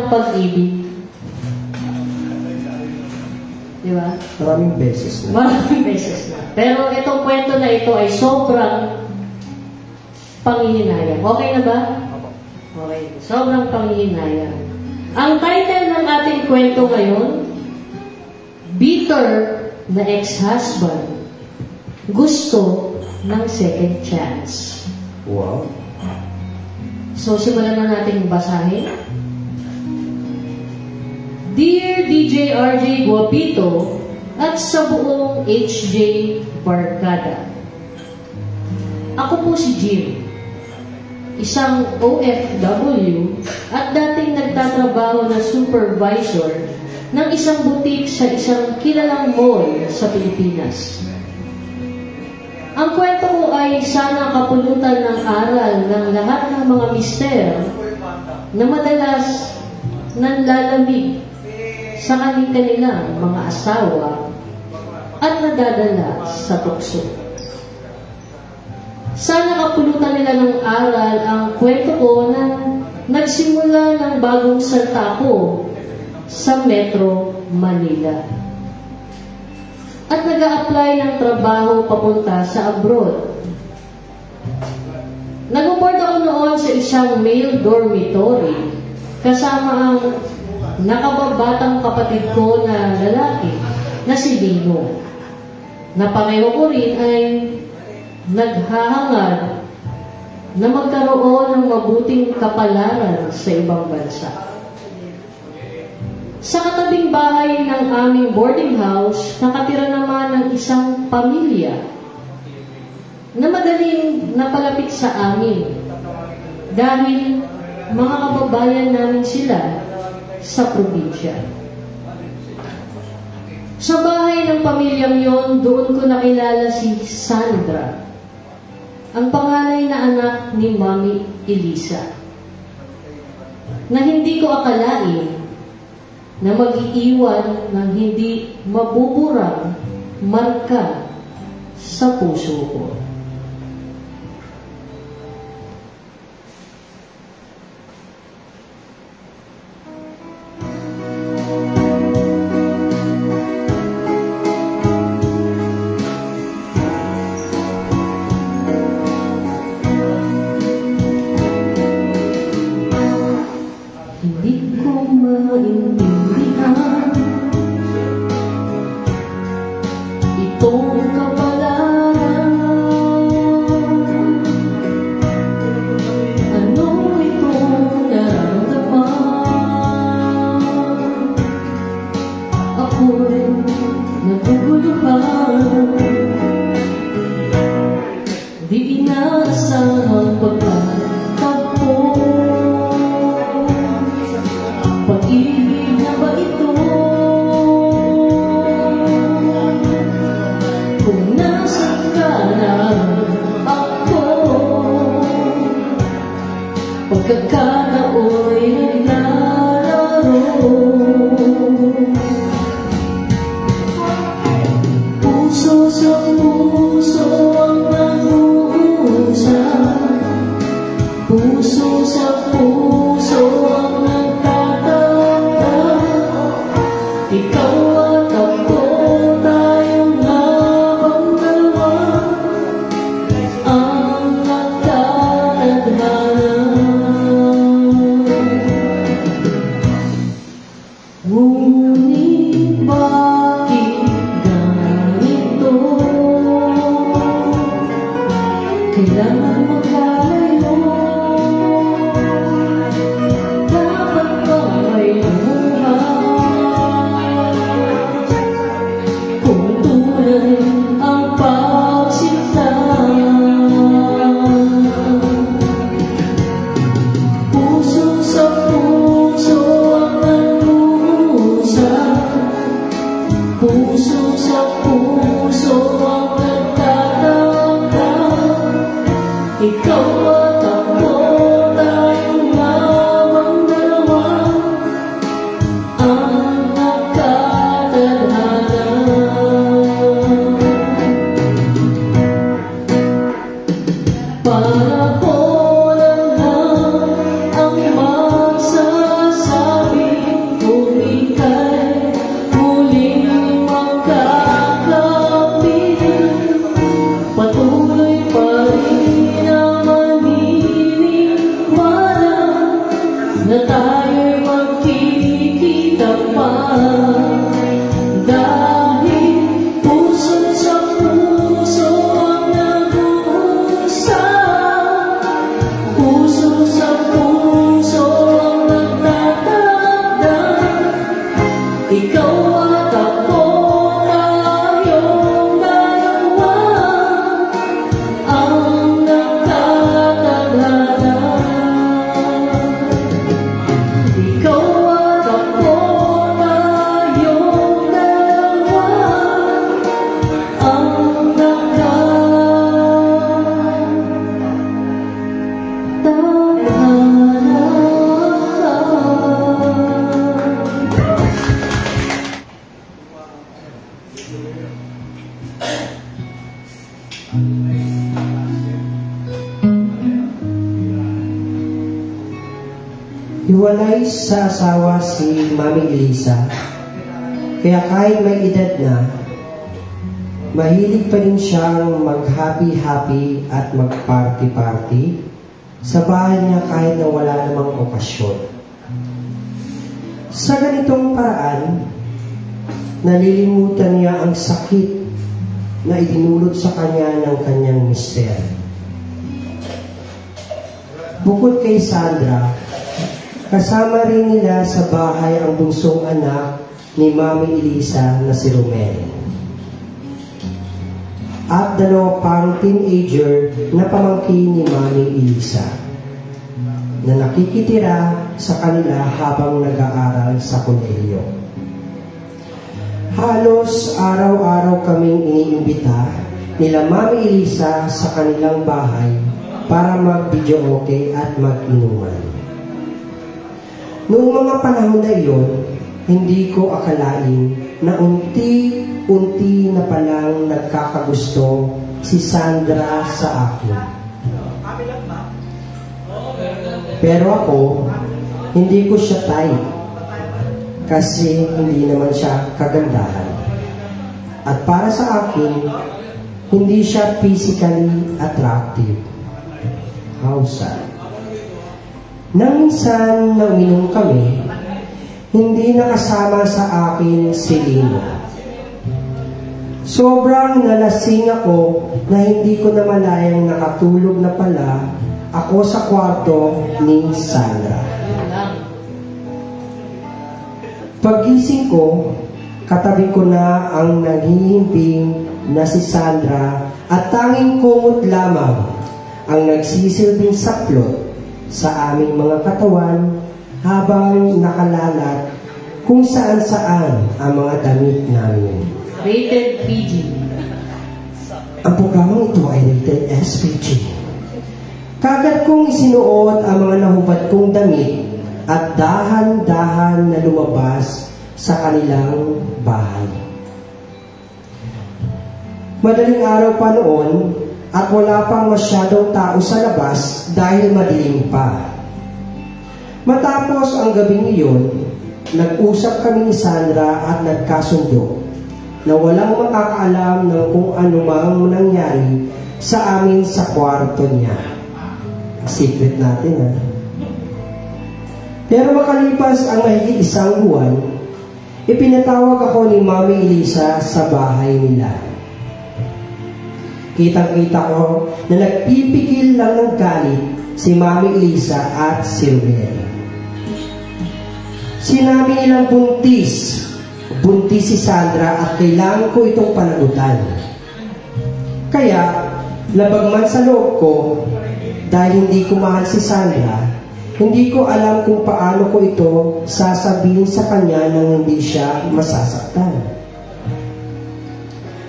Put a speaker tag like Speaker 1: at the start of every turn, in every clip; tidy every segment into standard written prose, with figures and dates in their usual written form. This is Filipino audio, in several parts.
Speaker 1: pag-ibig? Di ba?
Speaker 2: Maraming beses na.
Speaker 1: Maraming beses na. Pero itong kwento na ito ay sobrang panghihinayang. Okay na ba? Okay. Sobrang panghihinayang. Ang title ng ating kwento ngayon, Bitter na Ex-Husband Gusto ng Second Chance.
Speaker 2: Wow.
Speaker 1: So, simulan na natin basahin. Dear DJ RJ Guapito at sa buong HJ Barkada, ako po si Jim, isang OFW at dating nagtatrabaho na supervisor ng isang butik sa isang kilalang mall sa Pilipinas. Ang kwento ko ay sana kapulutan ng aral ng lahat ng mga mister na madalas nanlalamig sa kanilang mga asawa at nadadala sa tukso. Sana kapulutan nila ng aral ang kwento ko na nagsimula ng bagong salta ko sa Metro Manila at nag-a-apply ng trabaho papunta sa abroad. Nag-board ako noon sa isang male dormitory kasama ang nakababatang kapatid ko na lalaki na si Dino, na pareho ko rin ay naghahangad na magkaroon ng mabuting kapalaran sa ibang bansa. Sa katabing bahay ng aming boarding house, nakatira naman ng isang pamilya na madaling napalapit sa amin dahil mga kababayan namin sila sa probinsya. Sa bahay ng pamilyang yon, doon ko nakilala si Sandra, ang panganay na anak ni Mami Elisa, na hindi ko akalain na mag-iiwan ng hindi mabuburang marka sa puso ko.
Speaker 3: Para ko lang ang magsasabi
Speaker 1: sa puso ang nagtatagdan. Ikaw at ako tayong dalawa ang nagtatagdan. Ikaw at ako tayong dalawa ang
Speaker 2: Hiwalay sa asawa si Mami Elisa, kaya kahit may edad na, mahilig pa rin siyang mag-happy-happy at mag-party-party sa bahay niya kahit na wala namang okasyon. Sa ganitong paraan, nalilimutan niya ang sakit na idinulot sa kanya ng kanyang mister. Bukod kay Sandra, kasama rin nila sa bahay ang bunsong anak ni Mami Elisa na si Romel. At dalawa pang teenager na pamangkin ni Mami Elisa na nakikitira sa kanila habang nag-aaral sa kolehiyo. Halos araw-araw kaming iniimbita nila Mami Elisa sa kanilang bahay para mag-videoke at mag-inuman. Noong mga panahon na iyon, hindi ko akalain na unti-unti na palang nagkakagusto si Sandra sa akin. Pero ako, hindi ko siya type kasi hindi naman siya kagandahan. At para sa akin, hindi siya physically attractive. How sad. Nang minsan na uminom kami, hindi nakasama sa akin si Lino. Sobrang nalasing ako na hindi ko namalayang nakatulog na pala ako sa kwarto ni Sandra. Paggising ko, katabi ko na ang naghihimping na si Sandra at tanging kumot lamang ang nagsisilbing saplot sa aming mga katawan habang nakalalat kung saan-saan ang mga damit namin.
Speaker 1: Rated PG.
Speaker 2: Ang programang ito ay rated SPG. Kagad kong isinuot ang mga nahubad kong damit at dahan-dahan na lumabas sa kanilang bahay. Madaling araw pa noon at wala pang masyadong tao sa labas dahil madilim pa. Matapos ang gabing iyon, nag-usap kami ni Sandra at nagkasundo na walang makakaalam ng kung ano mang nangyari sa amin sa kwarto niya. Secret natin, ha? Pero makalipas ang mahigit isang buwan, ipinatawag ako ni Mami Elisa sa bahay nila. Kitang-kita ko na nagpipigil lang ng galit si Mami Elisa at si Romel. Sinabi nilang buntis si Sandra at kailangan ko itong panagutan. Kaya, labagman sa loob ko, dahil hindi ko mahal si Sandra, hindi ko alam kung paano ko ito sasabihin sa kanya nang hindi siya masasaktan.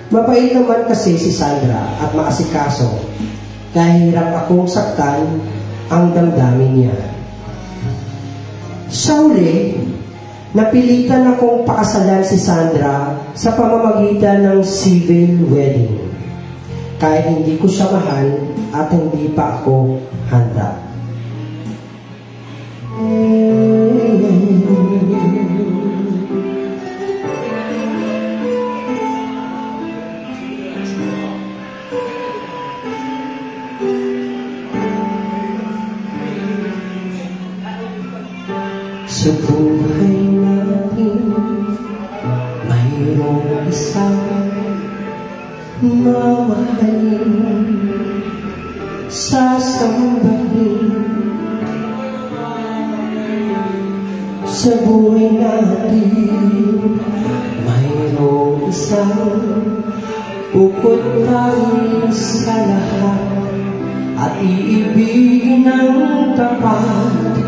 Speaker 2: Mabait naman kasi si Sandra at maasikaso, kaya hirap akong saktan ang damdamin niya. Sa uli, napilitan akong pakasalan si Sandra sa pamamagitan ng civil wedding, kahit hindi ko siya mahal at hindi pa ako handa. Sa buhay natin, mayroong isang mamahalin, sasambahin sa buhay natin, mayroong isang bukod tayo sa lahat at iibigin ng tapat.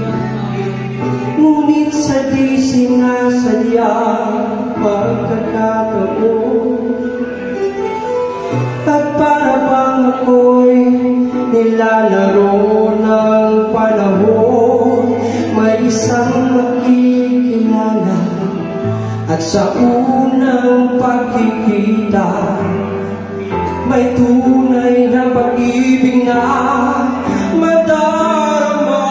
Speaker 2: Ngunit sa di sinasadyang pagkakataon, at para bang ako'y nilalaro ng panahon, may isang makikilala at sa unang pagkikita may tunay na pag-ibig na madarama.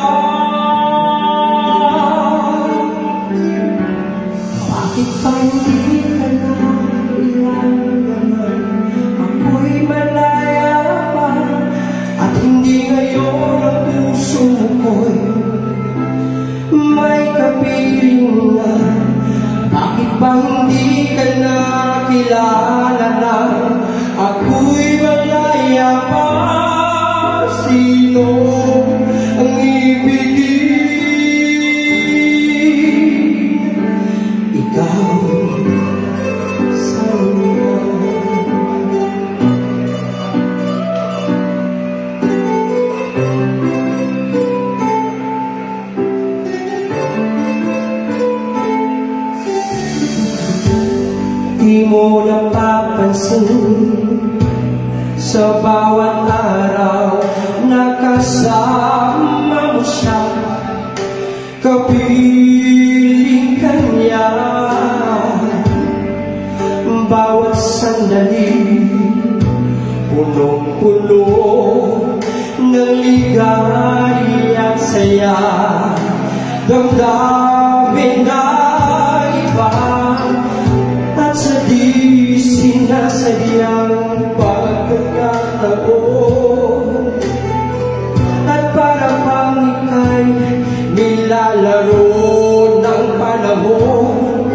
Speaker 2: Bakit pa hindi ka na ilalalaman? Ako'y malaya pa at hindi ngayon ang puso ko'y may kapiling na. Bakit ba hindi ka na kilala na? Ako'y malaya pa. Sino ang ibigin? Ikaw sana. Di mo napapansin sa bawat araw na kasama mo siya, kapiling kanya. Bawat sandali punong-puno ng ligaya at saya, damdamin na iba at sa di sinasadyang pagkakataon, at para bang ika'y nilalaro ng panahon,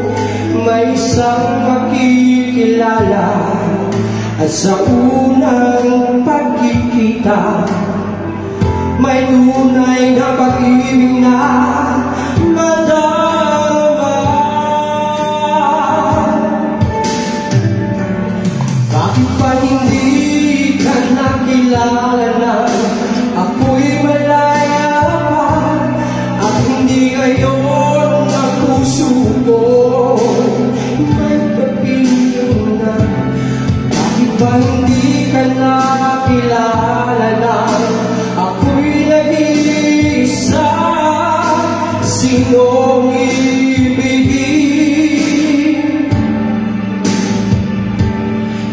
Speaker 2: may isang makikilala at sa unang pagkikita may tunay na pag-ibig na madarama. Bakit pa hindi ka nakilala na? Ako'y malaya pa at hindi ngayon ang puso ko may kapiling na. Bakit ba hindi ka nakilala na? Ako'y nag-iisa. Sinong ibigin?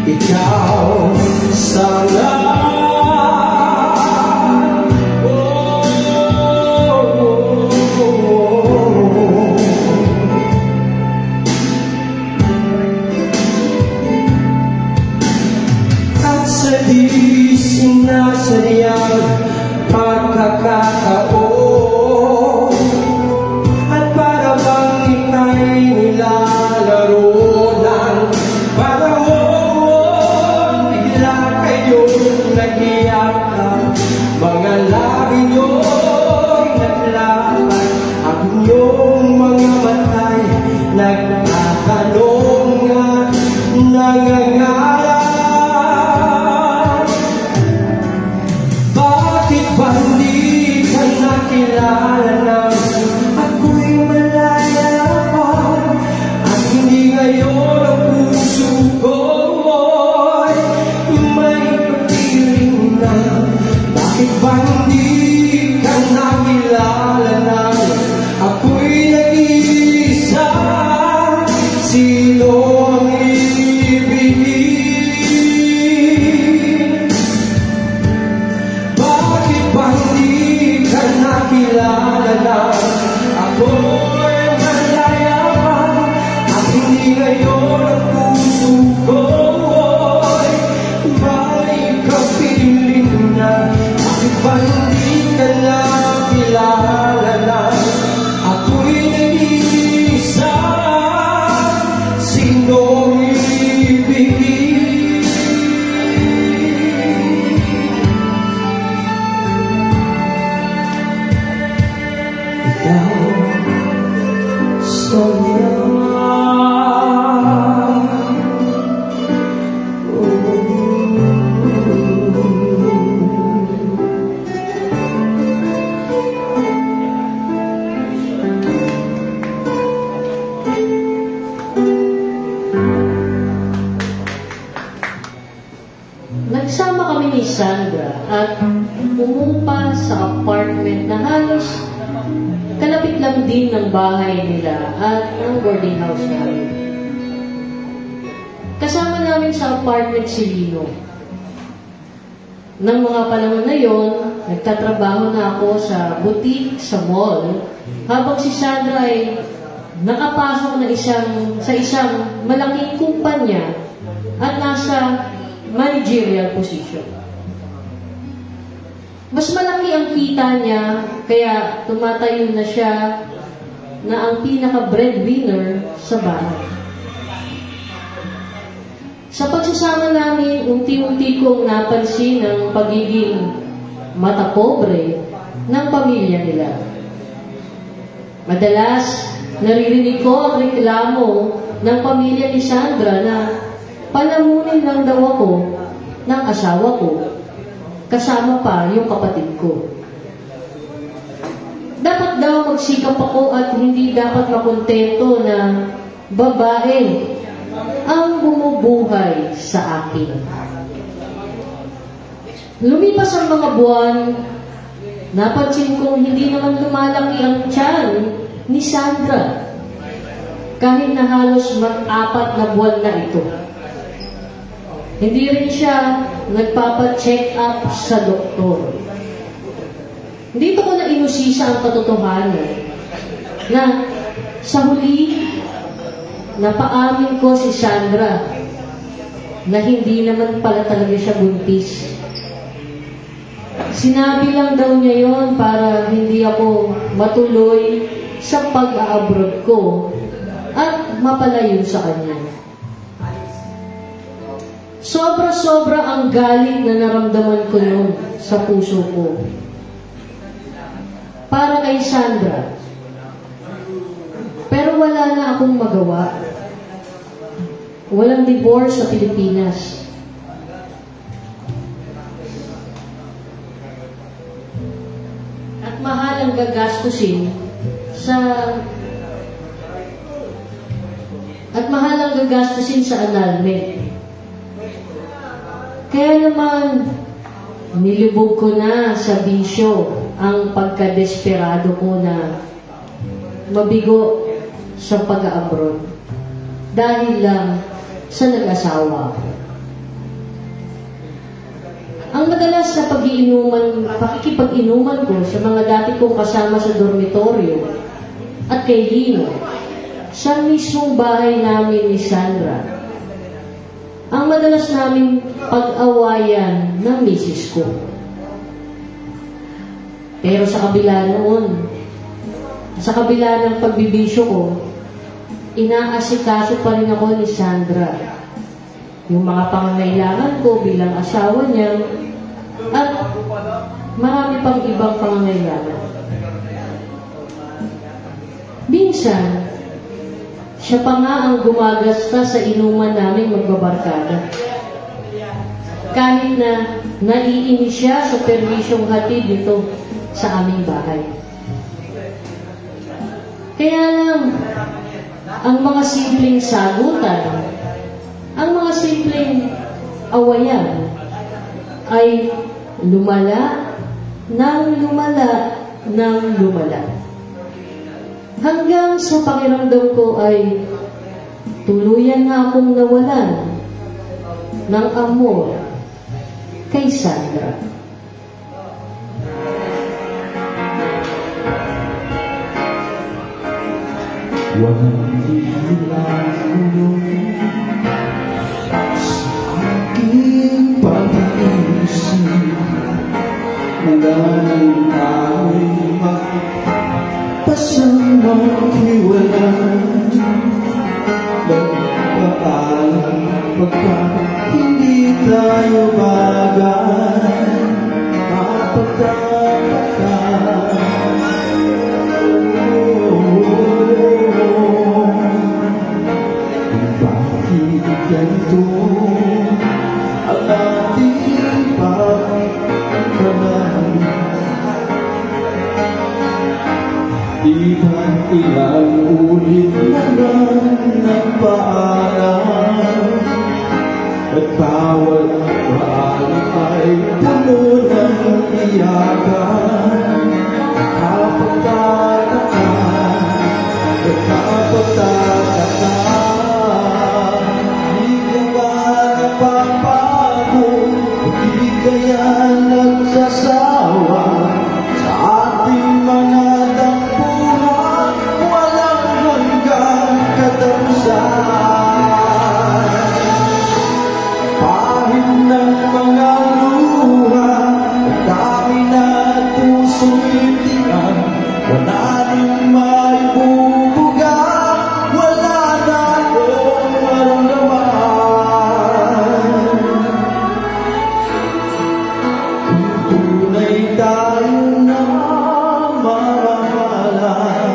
Speaker 2: Ikaw sana. At sa di sinasadyang pagkakataon, at para bang ika'y nilalaro ng panahon, bigla kayong nag-iakap, mga labi nyo'y naglapat, ang inyong mga matay nagtatanong at nangangarap. Bakit ba hindi ka nakilala na? Ako'y malaya pa at hindi ngayon ang puso ko'y may kapiling na. Bakit ba hindi ka nakilala na? Ako'y nag-iisa. Sino ang ibigin? Bakit ba hindi ka nakilala na? Ako'y malaya pa at hindi ngayon ang puso ko'y may kapiling na. Bakit ba hindi ka nakilala na? Ako'y nag-iisa. Sinong ibigin? Ikaw
Speaker 1: umupa sa apartment na halos kalapit lang din ng bahay nila at ng boarding house namin. Kasama namin sa apartment si Lino. Nang mga panahon na yon, nagtatrabaho na ako sa boutique sa mall, habang si Sandra ay nakapasok na sa isang malaking kumpanya at nasa managerial position. Mas malaki ang kita niya, kaya tumatayo na siya na ang pinaka-breadwinner sa bahay. Sa pagsasama namin, unti-unti kong napansin ang pagiging matapobre ng pamilya nila. Madalas, naririnig ko ang reklamo ng pamilya ni Sandra na palamunin lang daw ako ng asawa ko, kasama pa yung kapatid ko. Dapat daw magsikap ako at hindi dapat makontento na babae ang bumubuhay sa akin. Lumipas ang mga buwan, napansin kong hindi naman lumalaki ang tiyan ni Sandra kahit na halos mag-4 na buwan na ito. Hindi rin siya nagpapa-check up sa doktor. Dito ko na inusisa ang katotohanan na sa huli, napaamin ko si Sandra na hindi naman pala talaga siya buntis. Sinabi lang daw niya yon para hindi ako matuloy sa pag-a-abroad ko at mapalayo sa kanya. Sobra-sobra ang galit na naramdaman ko noon sa puso ko para kay Sandra. Pero wala na akong magawa. Walang divorce sa Pilipinas. At mahal ang gagastusin sa annulment. Kaya naman, nilubog ko na sa bisyo ang pagkadesperado ko na mabigo sa pag-a-abroad dahil lang sa nag-asawa. Ang madalas na pakikipag-inuman ko sa mga dati kong kasama sa dormitoryo at kay Lino sa mismong bahay namin ni Sandra, ang madalas naming pag-awayan ng misis ko. Pero sa kabila ng pagbibisyo ko, inaasikaso pa rin ako ni Sandra yung mga pangangailangan ko bilang asawa niya at marami pang ibang pangangailangan. Minsan, siya pa nga ang gumagasta sa inuman namin magbabarkada. Kahit na naiinis siya sa permisyong hatid dito sa aming bahay. Kaya lang, ang mga simpleng sagutan, ang mga simpleng awayan ay lumala nang lumala. Hanggang sa pakiramdam ko ay tuluyan na akong nawalan ng amor kay Sandra.
Speaker 3: Walang ilang sa aking pag-iisip, wala nang tao'y magpasang maghiwalan. Nagpaalam pagkat hindi tayo bagay, mapagkakataon. Ganito ang ating pagkaman. Di ba't ilang ulit na lang nagpaalam, at bawat maalam ay puno ng iyakan, kapagtataka, di ka ba napapago, di kaya nagsasawa sa ating mga tampuhan, walang hanggang katapusan. Pahid ng mga luha, dami na puso'y tiyan, wala rin maibubuga, wala na akong maramdaman. Kung tunay tayo na mamahalan,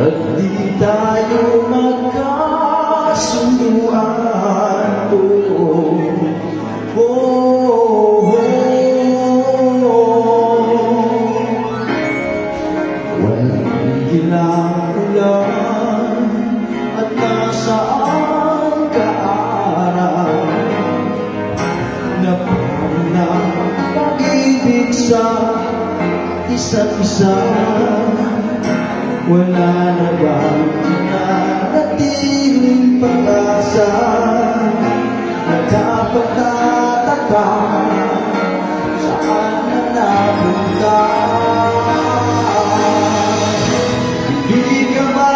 Speaker 3: at di tayo magkasunduan, walang ginaulan at nasaan kaaraw na panang pag-ibig sa isa't isa, wala na bang nanatiling pag-asa? Nakapagtataka, saan na napunta? Hindi ka ba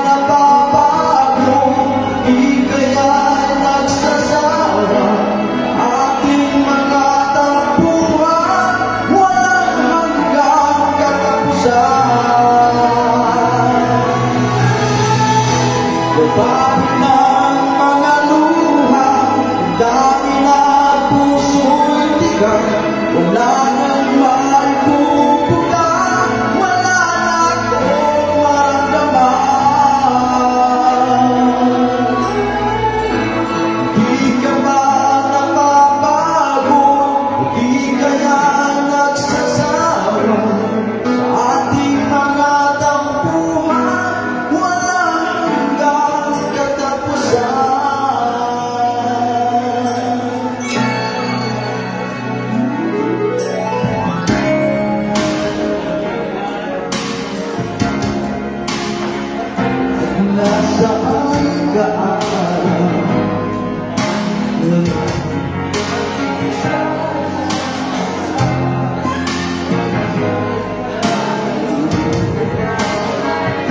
Speaker 3: napapago, di kaya nagsasawa, ating mga tampuhan, walang hanggang katapusan. Babae ng mga luha, dami na puso'y tigang, wala nang maipupuga, wala na akong maramdaman. Di ka ba napapago, di kaya nagsasawa, sa ating mga tampuhan, walang hanggang katapusan. Nasaan ka araw?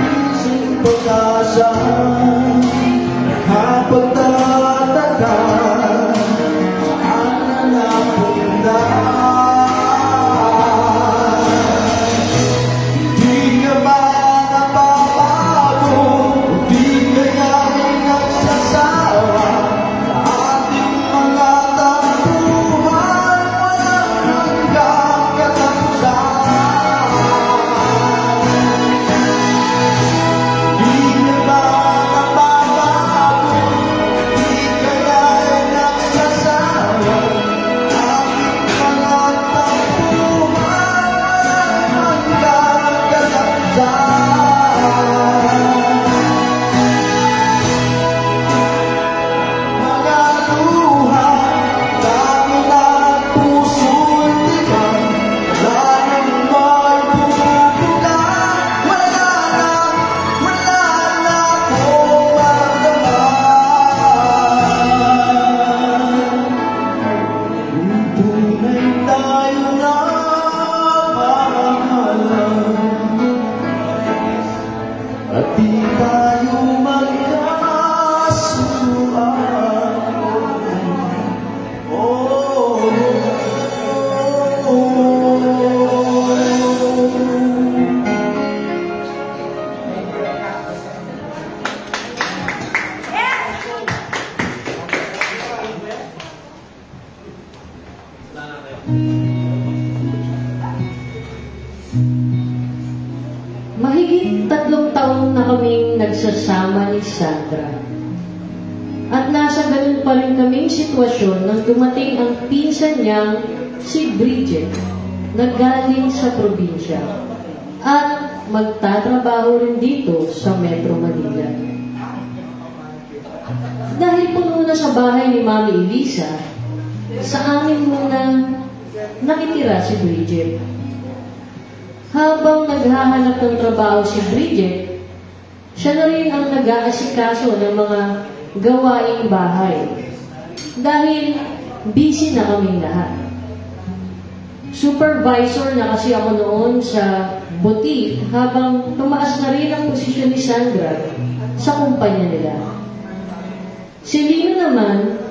Speaker 3: Isang pag-asa, kapagtataka, saan na napunta? Di ka ba napapago, di kaya nagsasawa, sa ating mga tampuhan, walang hanggang katapusan. Di ka ba napapago, di kaya nagsasawa, sa ating mga tampuhan, walang hanggang katapusan. Mga luha, dami na puso'y tigang, wala nang maibubuga, wala na akong maramdaman. Kung tunay tayo na mamahalan, at di tayo magkasunduan,
Speaker 1: Mahigit 3 taon na kaming nagsasama ni Sandra. At nasa ganun pa rin kaming sitwasyon nang dumating ang pinsan niyang si Bridget na galing sa probinsya at magtatrabaho rin dito sa Metro Manila. Dahil puno na sa bahay ni Mami Elisa, sa amin muna nakitira si Bridget. Habang naghahanap ng trabaho si Bridget, siya na rin ang nag-aasikaso ng mga gawaing bahay. Dahil busy na kaming lahat. Supervisor na kasi ako noon sa boutique habang tumaas na rin ang posisyon ni Sandra sa kumpanya nila. Si Lino naman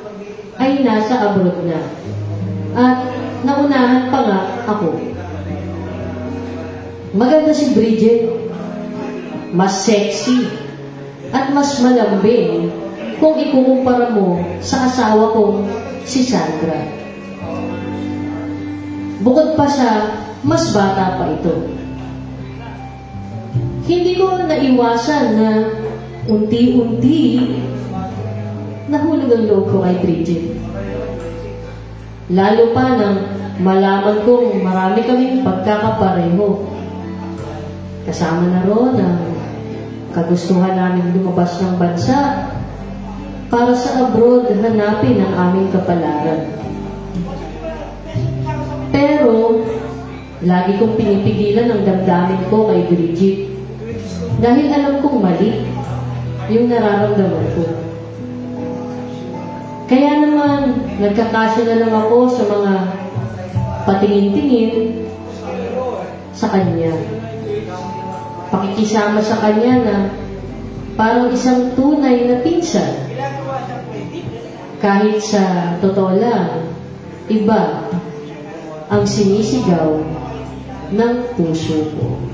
Speaker 1: ay nasa abroad na at naunahan pa nga ako. Maganda si Bridget, mas sexy at mas malambing kung ikukumpara mo sa asawa kong si Sandra. Bukod pa sa mas bata pa ito. Hindi ko naiwasan na unti-unti nahulog ang loob ko kay Bridget. Lalo pa nang malaman kong marami kaming pagkakapareho. Kasama na ron ang kagustuhan namin lumabas ng bansa para sa abroad hanapin ang aming kapalaran. Pero, lagi kong pinipigilan ang damdamin ko kay Bridget dahil alam kong mali yung nararamdaman ko. Kaya naman, nagkakasya na lang ako sa mga patingin-tingin sa kanya. Pakikisama sa kanya na parang isang tunay na pinsan. Kahit sa totoo lang, iba ang sinisigaw ng puso ko.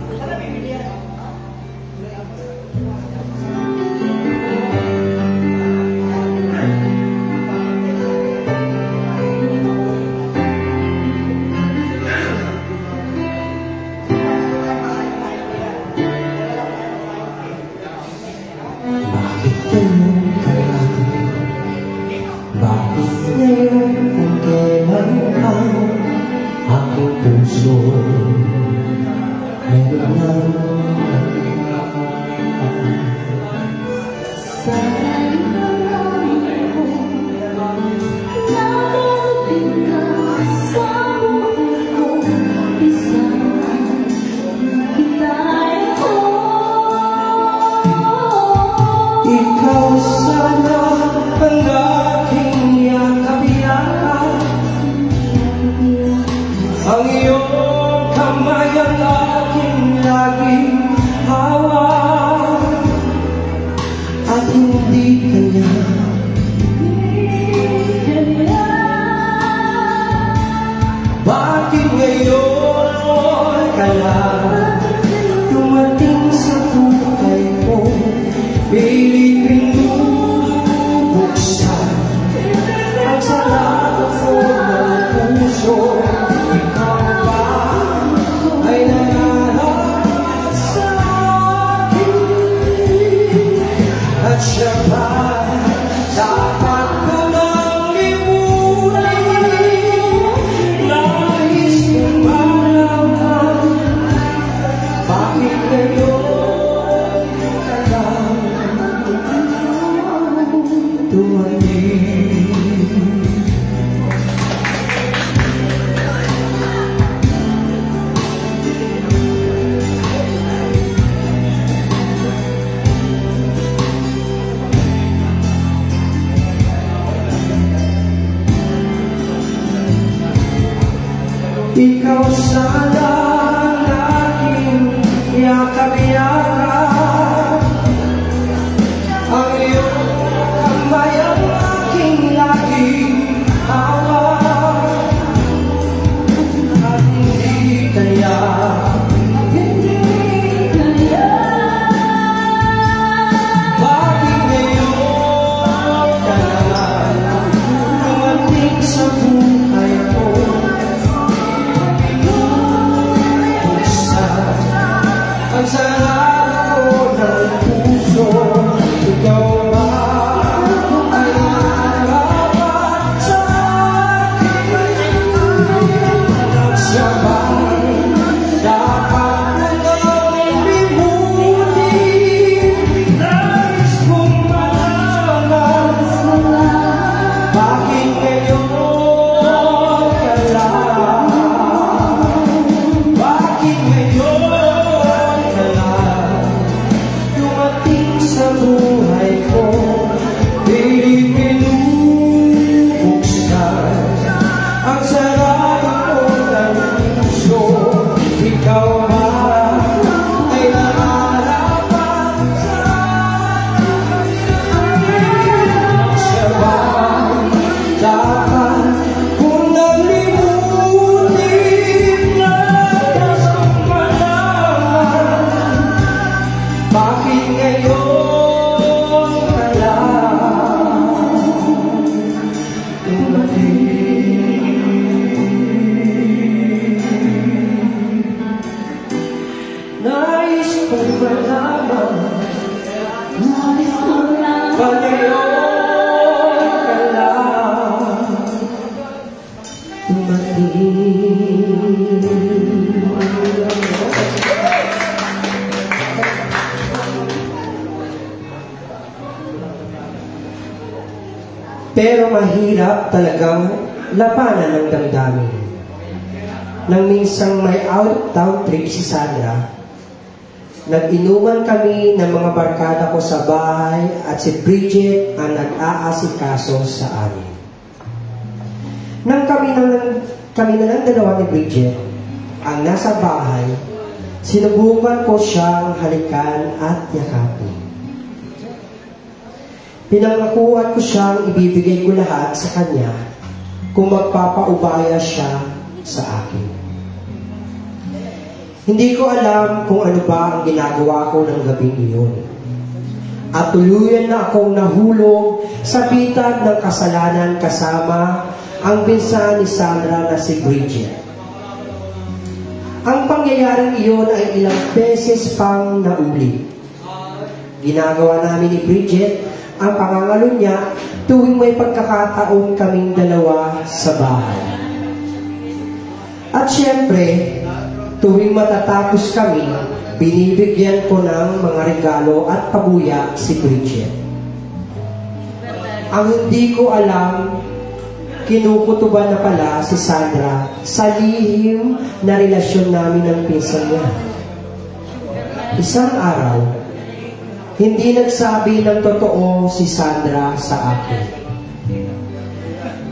Speaker 2: Ikaw sana aking yakap-yakap, ang iyong kamay ang aking laging hawak. At hindi kaya bakit ngayon ka na dumating sa buhay ko? Ang sarap ko Pero mahirap talagang labanan ng damdamin. Nang minsang may out-of-town trip si Sandra, nag-inuman kami ng mga barkada ko sa bahay at si Bridget ang nag-aasikaso sa amin. Nang kami na ng dalawa ni Bridget ang nasa bahay, sinubukan ko siyang halikan at yakapin. Pinangakuan ko siyang ibibigay ko lahat sa kanya kung magpapaubaya siya sa akin. Hindi ko alam kung ano ba ang ginagawa ko ng gabing iyon. At tuluyan na akong nahulog sa bitag ng kasalanan kasama ang pinsan ni Sandra na si Bridget. Ang pangyayaring iyon ay ilang beses pang naulit. Ginagawa namin ni Bridget ang pangangalo niya tuwing may pagkakataon kaming dalawa sa bahay. At syempre, tuwing matatapos kami, binibigyan ko ng mga regalo at pabuya si Bridget. Ang hindi ko alam, kinukutuban na pala si Sandra sa lihim na relasyon namin ng pinsan niya. Isang araw, hindi nagsabi ng totoo si Sandra sa akin.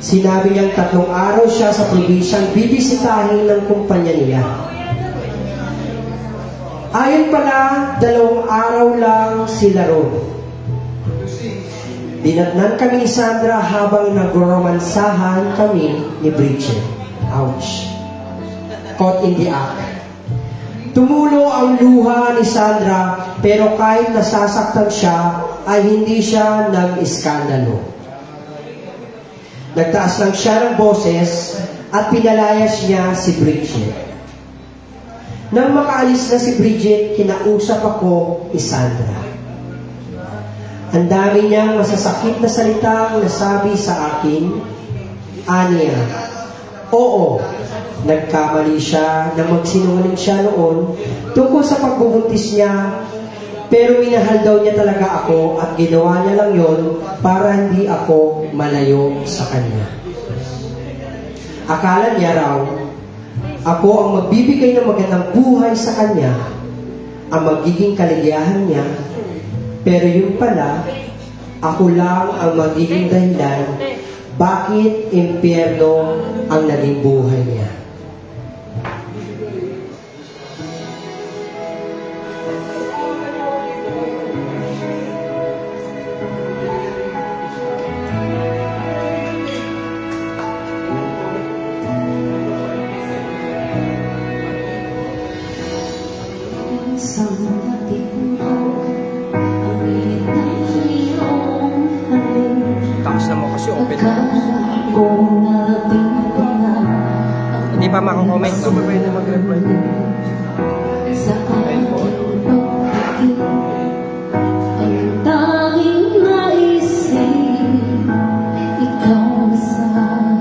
Speaker 2: Sinabi niyang 3 araw siya sa probinsyang bibisitahin ng kumpanya niya. Ayon pala, 2 araw lang sila ron. Dinatnan kami ni Sandra habang nagromansahan kami ni Bridget. Ouch. Caught in the act. Tumulo ang luha ni Sandra, pero kahit nasasaktan siya, ay hindi siya nag-iskandalo. Nagtaas lang siya ng boses at pinalayas niya si Bridget. Nang makaalis na si Bridget, kinausap ako ni Sandra. Ang dami niyang masasakit na salitang nasabi sa akin. Aniya, oo, nagkamali siya na magsinungaling siya noon tungkol sa pagbubuntis niya, pero minahal daw niya talaga ako at ginawa niya lang yon para hindi ako malayo sa kanya. Akala niya raw, ako ang magbibigay ng magandang buhay sa kanya, ang magiging kaligayahan niya, pero yun pala, ako lang ang magiging dahilan bakit impyerno ang naging buhay niya. Takas na mo kasi open na. Hindi pa makakomment. So, pwede na mag-reply. Ayun po.
Speaker 1: Ang tanging naisip, ikaw sa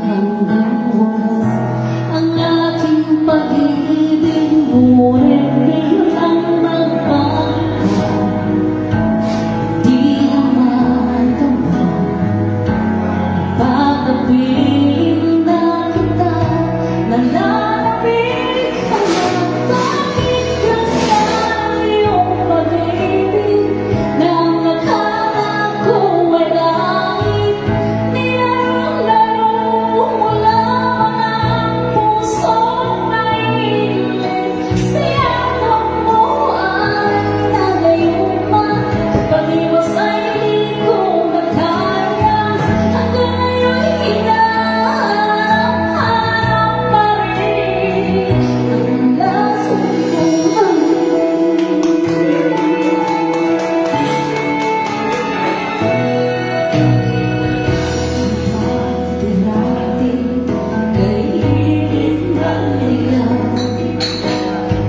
Speaker 1: hanggang wakas. Ang aking pag-ibig mo rin bilang magbago. Di naman naman pagkapiling na kita, nananabig ka na. Bakit ganyan yung pag-ibig na nakala ko ay langit? Niyarong-laro mo lamang ang pusong naiinit. Siyakap mo ay nagayuma, pag-iwas ay di ko makaya. Hanggang ngayon hinahanap pa rin ang lasong buhay. Dati-dati kainin ng liyan,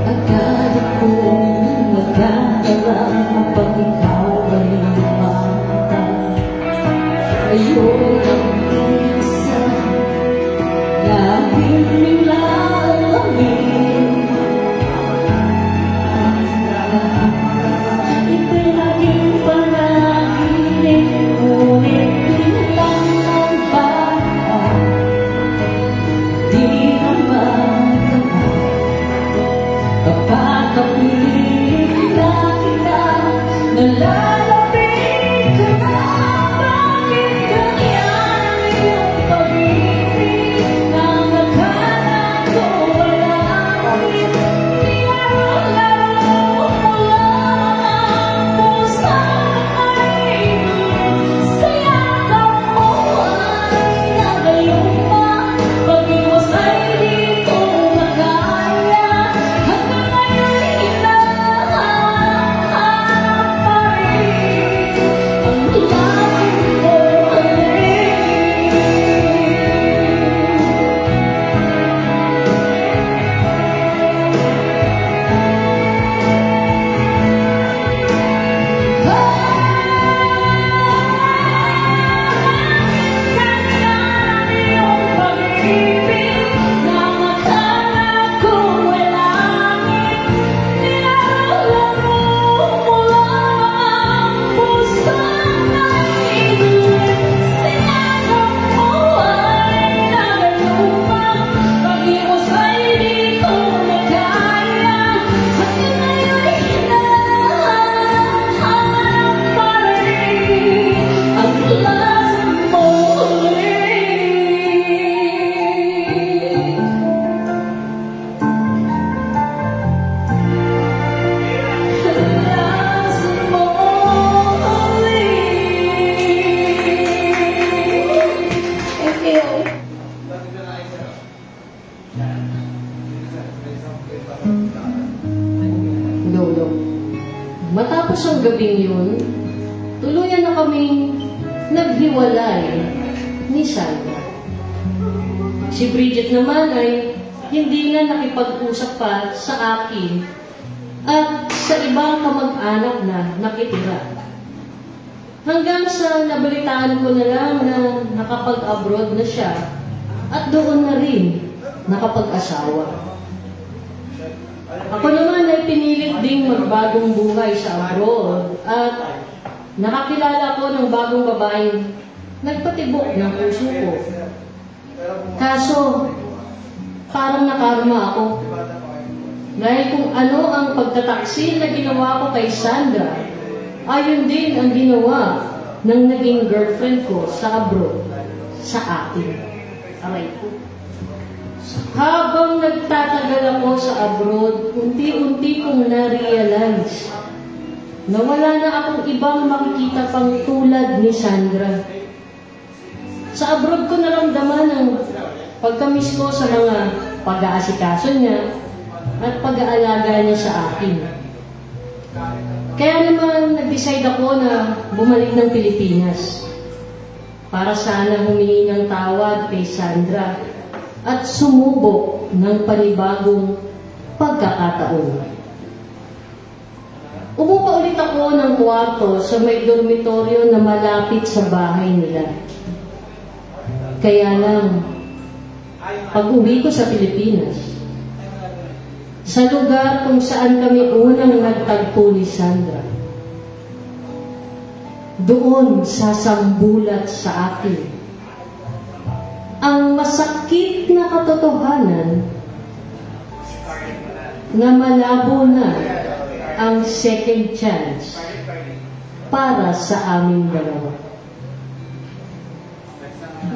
Speaker 1: akala kong magkakalang pag ikaw ay lumata. Ngayon ang isa, laging nilalamig. Ito'y naging panaginip, ngunit bilang Lolo. Matapos ang gabing yun, tuluyan na kaming naghiwalay ni Sandra. Si Bridget naman ay hindi na nakipag-usap pa sa akin at sa ibang kamag-anak na nakitira. Hanggang sa nabalitaan ko na lang na nakapag-abroad na siya at doon na rin nakapag-asawa. Ako naman ay pinilit ding magbagong buhay sa abroad at nakakilala ko ng bagong babaeng nagpatibok ng puso ko. Kaso, parang nakarma ako. Dahil kung ano ang pagtataksil na ginawa ko kay Sandra, ayun din ang ginawa ng naging girlfriend ko sa abroad, sa akin. Aray ko. Habang nagtatagal ako sa abroad, unti-unti kong na-realize na wala na akong ibang makikita pang tulad ni Sandra. Sa abroad ko naramdaman ang pagkamiss ko sa mga pag-aasikaso niya at pag-aalaga niya sa akin. Kaya naman nag-decide ako na bumalik ng Pilipinas para sana humingi ng tawad kay Sandra at sumubok ng panibagong pagkakataon. Umupa ulit ako ng kwarto sa may dormitoryo na malapit sa bahay nila. Kaya lang, pag-uwi ko sa Pilipinas, sa lugar kung saan kami unang nagtagpo ni Sandra, doon sasambulat sa akin ang masakit na katotohanan na malabo na ang second chance para sa aming dalawa.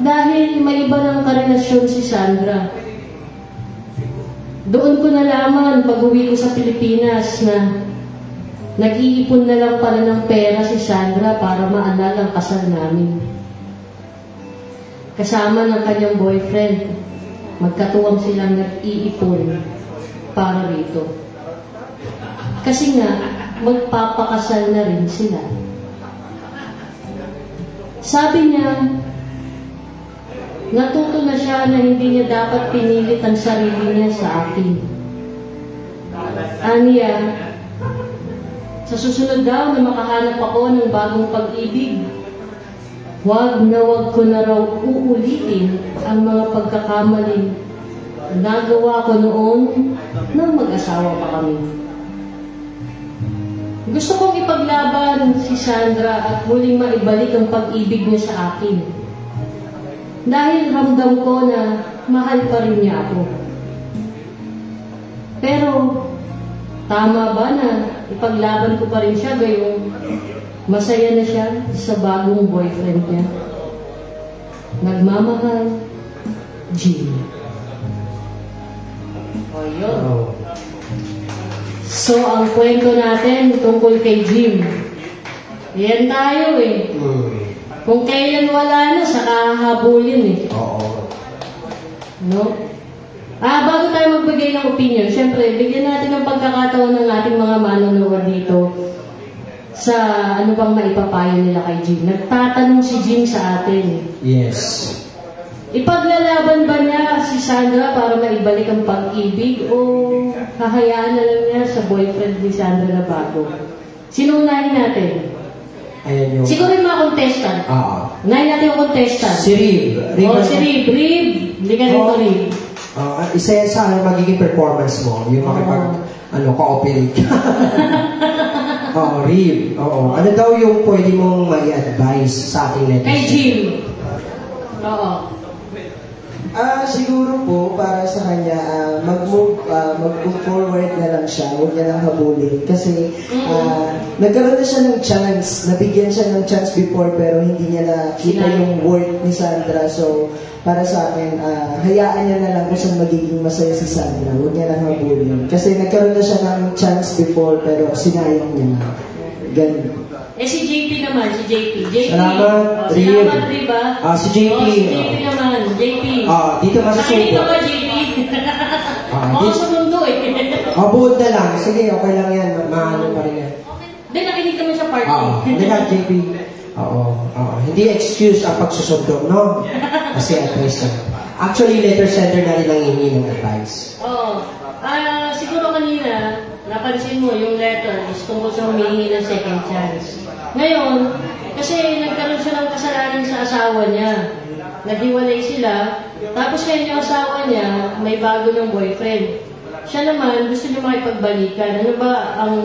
Speaker 1: Dahil may iba ng karelasyon si Sandra, doon ko nalaman pag-uwi ko sa Pilipinas na nag-iipon na lang pala ng pera si Sandra para maalala ang kasal namin. Kasama ng kanyang boyfriend, magkatuwang silang nag-iipon para rito. Kasi nga, magpapakasal na rin sila. Sabi niya, natuto na siya na hindi niya dapat pinilit ang sarili niya sa akin. Aniya, sa susunod daw na makahanap ako ng bagong pag-ibig, wag ko na raw uulitin ang mga pagkakamaling nagawa ko noon nang mag-asawa pa kami. Gusto kong ipaglaban si Sandra at muling maibalik ang pag-ibig niya sa akin. Dahil ramdam ko na mahal pa rin niya ako. Pero, tama ba na ipaglaban ko pa rin siya gayong masaya na siya sa bagong boyfriend niya? Nagmamahal, Jim. O yun. So, ang kwento natin tungkol kay Jim. Yan tayo eh. Kung kailan wala na, saka habulin eh.
Speaker 2: Oo.
Speaker 1: No? Bago tayo magbigay ng opinion, syempre, bigyan natin ng pagkakataon ng ating mga manonood dito sa ano bang maipapayo nila kay Jim. Nagtatanong si Jim sa atin.
Speaker 2: Yes.
Speaker 1: Ipaglalaban ba niya si Sandra para maibalik ang pag-ibig o hahayaan na lang niya sa boyfriend ni Sandra na bago? Sinunahin natin.
Speaker 2: Ayan yung...
Speaker 1: Siguro yung mga contestant. Unahin natin yung contestant.
Speaker 2: Si Rib.
Speaker 1: Si Rib. Hindi ka dito, Rib.
Speaker 2: Isa yan sa magiging performance mo. Yung cooperate. Rib. Ano daw yung pwede mong mai-advise sa ating netizens?
Speaker 1: Kay Jim. Oo.
Speaker 4: Siguro po, para sa kanya, mag-move forward na lang siya, huwag niya lang habulin. Kasi, nagkaroon na siya ng chance, nabigyan siya ng chance before, pero hindi niya nakita yung worth ni Sandra. So, para sa akin, hayaan niya na lang kung saan magiging masaya si Sandra, huwag niya lang habulin. Kasi nagkaroon na siya ng chance before, pero sinayang niya na. Ganun.
Speaker 1: Si JP naman, si JP.
Speaker 2: Salamat,
Speaker 1: Salamat, Rib.
Speaker 2: Si JP.
Speaker 1: Si JP naman, JP.
Speaker 2: Dito masasubok.
Speaker 1: Dito ba, JP? Ako sa mundo eh.
Speaker 2: Buod na lang. Sige, okay lang yan. Maano pa rin yan.
Speaker 1: Hindi, nakinig kami sa party.
Speaker 2: Hindi ka, JP. Oo. Hindi excuse ang pagsusundo, no? Kasi advice lang. Actually, letter sender na rin ang hihingi ng advice.
Speaker 1: Oo. Siguro kanina, napansin mo yung letter is tungkol sa humihingi ng second chance. Ngayon, kasi nagkaroon siya ng kasalanan sa asawa niya. Naghiwalay sila, tapos ngayon yung asawa niya may bago ng boyfriend. Siya naman, gusto niya makipagbalikan. Ano ba ang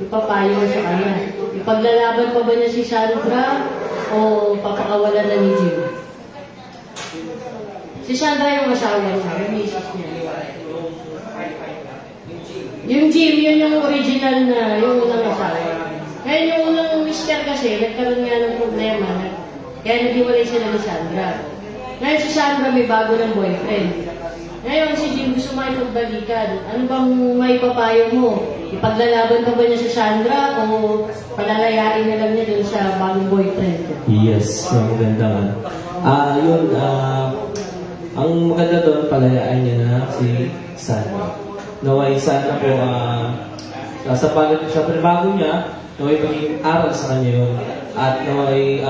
Speaker 1: ipapayo mo sa kanya? Ipaglalaban pa ba niya si Sandra o papakawalan na ni Jim? Si Sandra yung asawa niya, yung misis niya. Yung Jim, yun yung original na, yung unang asawa. Ngayon yung unang mister kasi, nagkaroon nga ng problema. Kaya naghiwalay sila ni Sandra. Ngayon si Sandra may bago ng boyfriend. Ngayon si Jim gusto makipagbalikan. Ano bang maipapayo mo? Ipaglalaban pa ba niya si Sandra o palalayain na lang niya dun sa bagong boyfriend?
Speaker 5: Yes, maganda nga. Ang maganda doon, palayain niya na si Sandra. Naway sana po, sa panibago niya, naway maging aral sa kanya yun. At naway,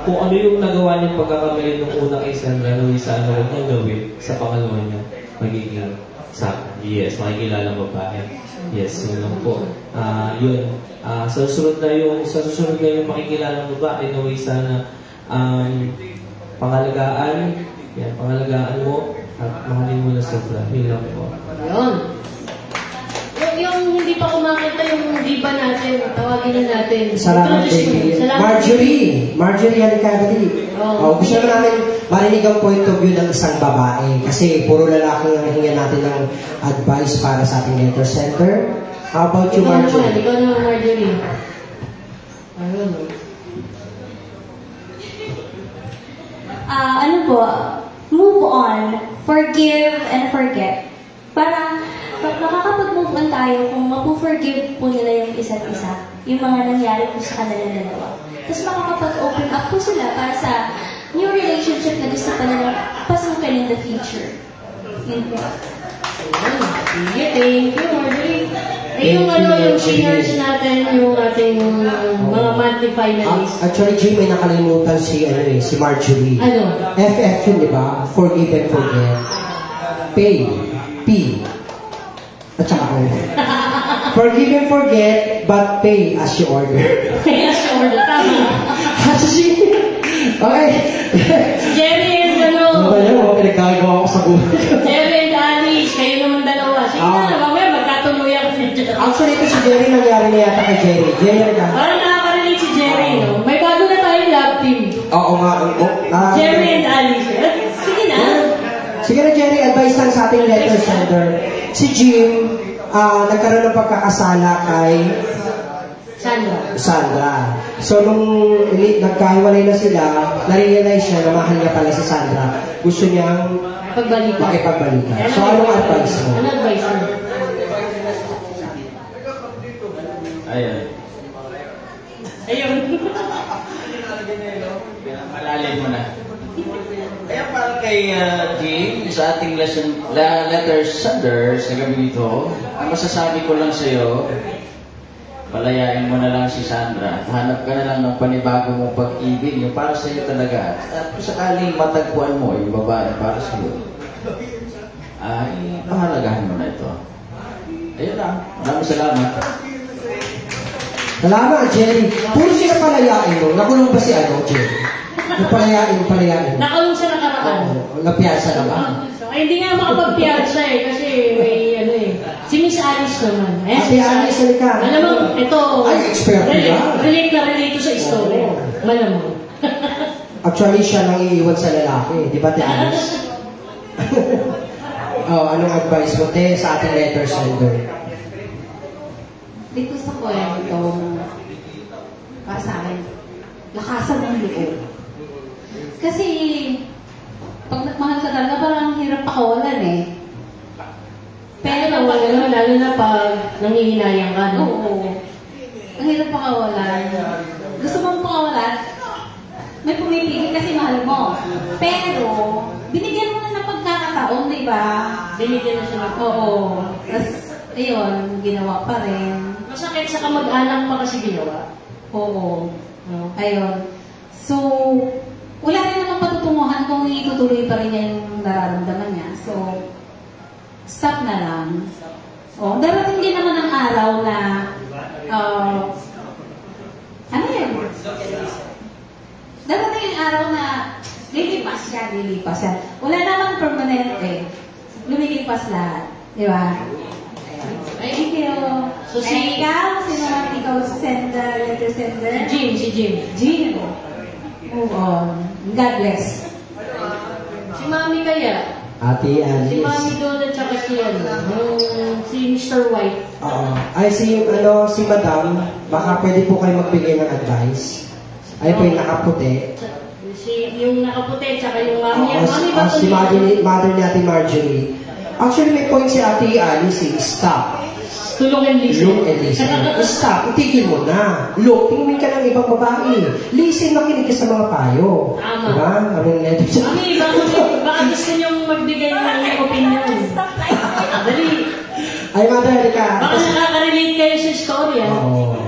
Speaker 5: kung ano yung nagawa niyang pagkakamali nung una kay Sandra, naway sana huwag niyang gawin sa pangalawa niya. Magiging makikilala babae. Yes, yun lang po. Sa susunod na yung makikilala babae, naway sana pangalagaan mo at mahalin mo na sobra. Yun lang po.
Speaker 1: Yun. Yung hindi pa kumakita yung diba natin, tawagin na natin.
Speaker 2: Salamat, JP. Marjorie Alicadri. Gusto naman namin marinig ang point of view ng isang babae. Kasi puro lalaki ang hingyan natin ng advice para sa ating letter center. How about you, Marjorie?
Speaker 1: Ikaw naman, Marjorie.
Speaker 6: Ano po? Move on, forgive and forget. Para makakapag-move on tayo kung mapu-forgive po nila yung isa't isa, yung mga nangyari po sa kanila dalawa. Tapos makakapag-open up po sila para sa new relationship na gusto pa nila pasukan in the future. Yun po.
Speaker 1: Sige, thank you, Marjorie. Yung singers natin, yung ating mga monthly finalists.
Speaker 2: Actually, Jim, may nakalimutan si Marjorie.
Speaker 1: Ano?
Speaker 2: FF yun, di ba? Forgive and forget. Pay. P. At saka O. Forgive and forget, but pay as you order.
Speaker 1: Pay as you order. Tama.
Speaker 2: Okay.
Speaker 1: Jerry and
Speaker 2: pinagkagawa ko sa buhay.
Speaker 1: Jerry and Alice, kayo naman dalawa. Sige na, mamaya magkatuluyan.
Speaker 2: Actually, ito si Jerry, nangyari na yata kay Jerry.
Speaker 1: Parang nakakarinig si Jerry, no? May bago na tayong love team.
Speaker 2: Oo nga.
Speaker 1: Jerry and Alice. Sige na.
Speaker 2: Sige na, Jerry, advice lang sa ating letter sender. Si Jim, nagkaroon ng pagkakasala kay Sandra. So, nung nagkahiwalay na sila, na-realize niya na mahal niya pala si Sandra. Gusto niyang makipagbalikan. So, anong advice mo?
Speaker 1: Ano advice mo? Ayun.
Speaker 7: Malalim mo na. Kaya para kay Jim, sa ating letter sender sa gabi nito, ang masasabi ko lang sa iyo, palayain mo na lang si Sandra. Hanap ka na lang ng panibago mong pag-ibig, yung para sa iyo talaga. At kung sakaling matagpuan mo yung babae para sa iyo, ay pahalagahan mo na ito. Ayun lang. Maraming salamat.
Speaker 2: Salamat, Jerry. Puro sila palayain mo. Nakulong ba si Jerry? Yung palayain.
Speaker 1: Nakulong siya nakaraan.
Speaker 2: Napiyasa naman.
Speaker 1: Ay, hindi nga makapagpiyasa kasi may si Miss Alice naman.
Speaker 2: Si Alice, halika.
Speaker 1: Alam mo, ito.
Speaker 2: Ay, expert na.
Speaker 1: Relate to sa story. Malamang.
Speaker 2: Actually, siya nang iiwan sa lalaki. Di ba, Te Alice? Anong advice mo, Te, sa ating letter sender?
Speaker 6: Dito sa kwento, para sa akin, lakasan ng loob. Kasi, pag nagmahal ka talaga, parang hirap pakawalan eh.
Speaker 1: Pero lalo na pag nangihinayang ka, no?
Speaker 6: Oo. Ang hirap pakawalan. Gusto mong pakawalan, may pumipili kasi mahal mo. Pero, binigyan mo na ng pagkakataon, di ba?
Speaker 8: ba?
Speaker 1: Binigyan na siya ng
Speaker 8: Oo. Tapos, ayun, ginawa pa rin.
Speaker 1: masakit sa kamag-anak pa kasi ginawa.
Speaker 8: Oo. Ayun. So, wala rin namang patutunguhan kung itutuloy pa rin niya yung nararamdaman niya. So, stop na lang. Darating din naman ang araw na, ano yun? Darating ang araw na lilipas yan. Wala namang permanente. Lumilipas lahat. Di ba? Thank you.
Speaker 1: So,
Speaker 8: Ikaw, sino naman ikaw letter sender?
Speaker 1: Si Jim.
Speaker 8: Jim. Move on. God bless.
Speaker 1: Si Mami kaya?
Speaker 2: Ate
Speaker 1: Si Mami
Speaker 2: Alice.
Speaker 1: doon at saka si Mr. White.
Speaker 2: Oo. Ay, si Madam, baka pwede po kayo magbigay ng advice. Ay po yung nakaputi.
Speaker 1: Yung nakaputi, tsaka yung Mami. Mami ba
Speaker 2: Si mother ni Ate Marjorie. Actually, may point si Ate Alice, stop.
Speaker 1: Tulong and listen.
Speaker 2: Look and listen. Stop, itigil mo na. Look, tingin ka ng ibang babae. Listen, makinig ka sa mga payo.
Speaker 1: Tama.
Speaker 2: Diba?
Speaker 1: Mami, baka gusto niyong magbigay ng opinion. Dali.
Speaker 2: Ay, mother, ka.
Speaker 1: Baka nakaka-relate kayo sa storya.
Speaker 2: Oo.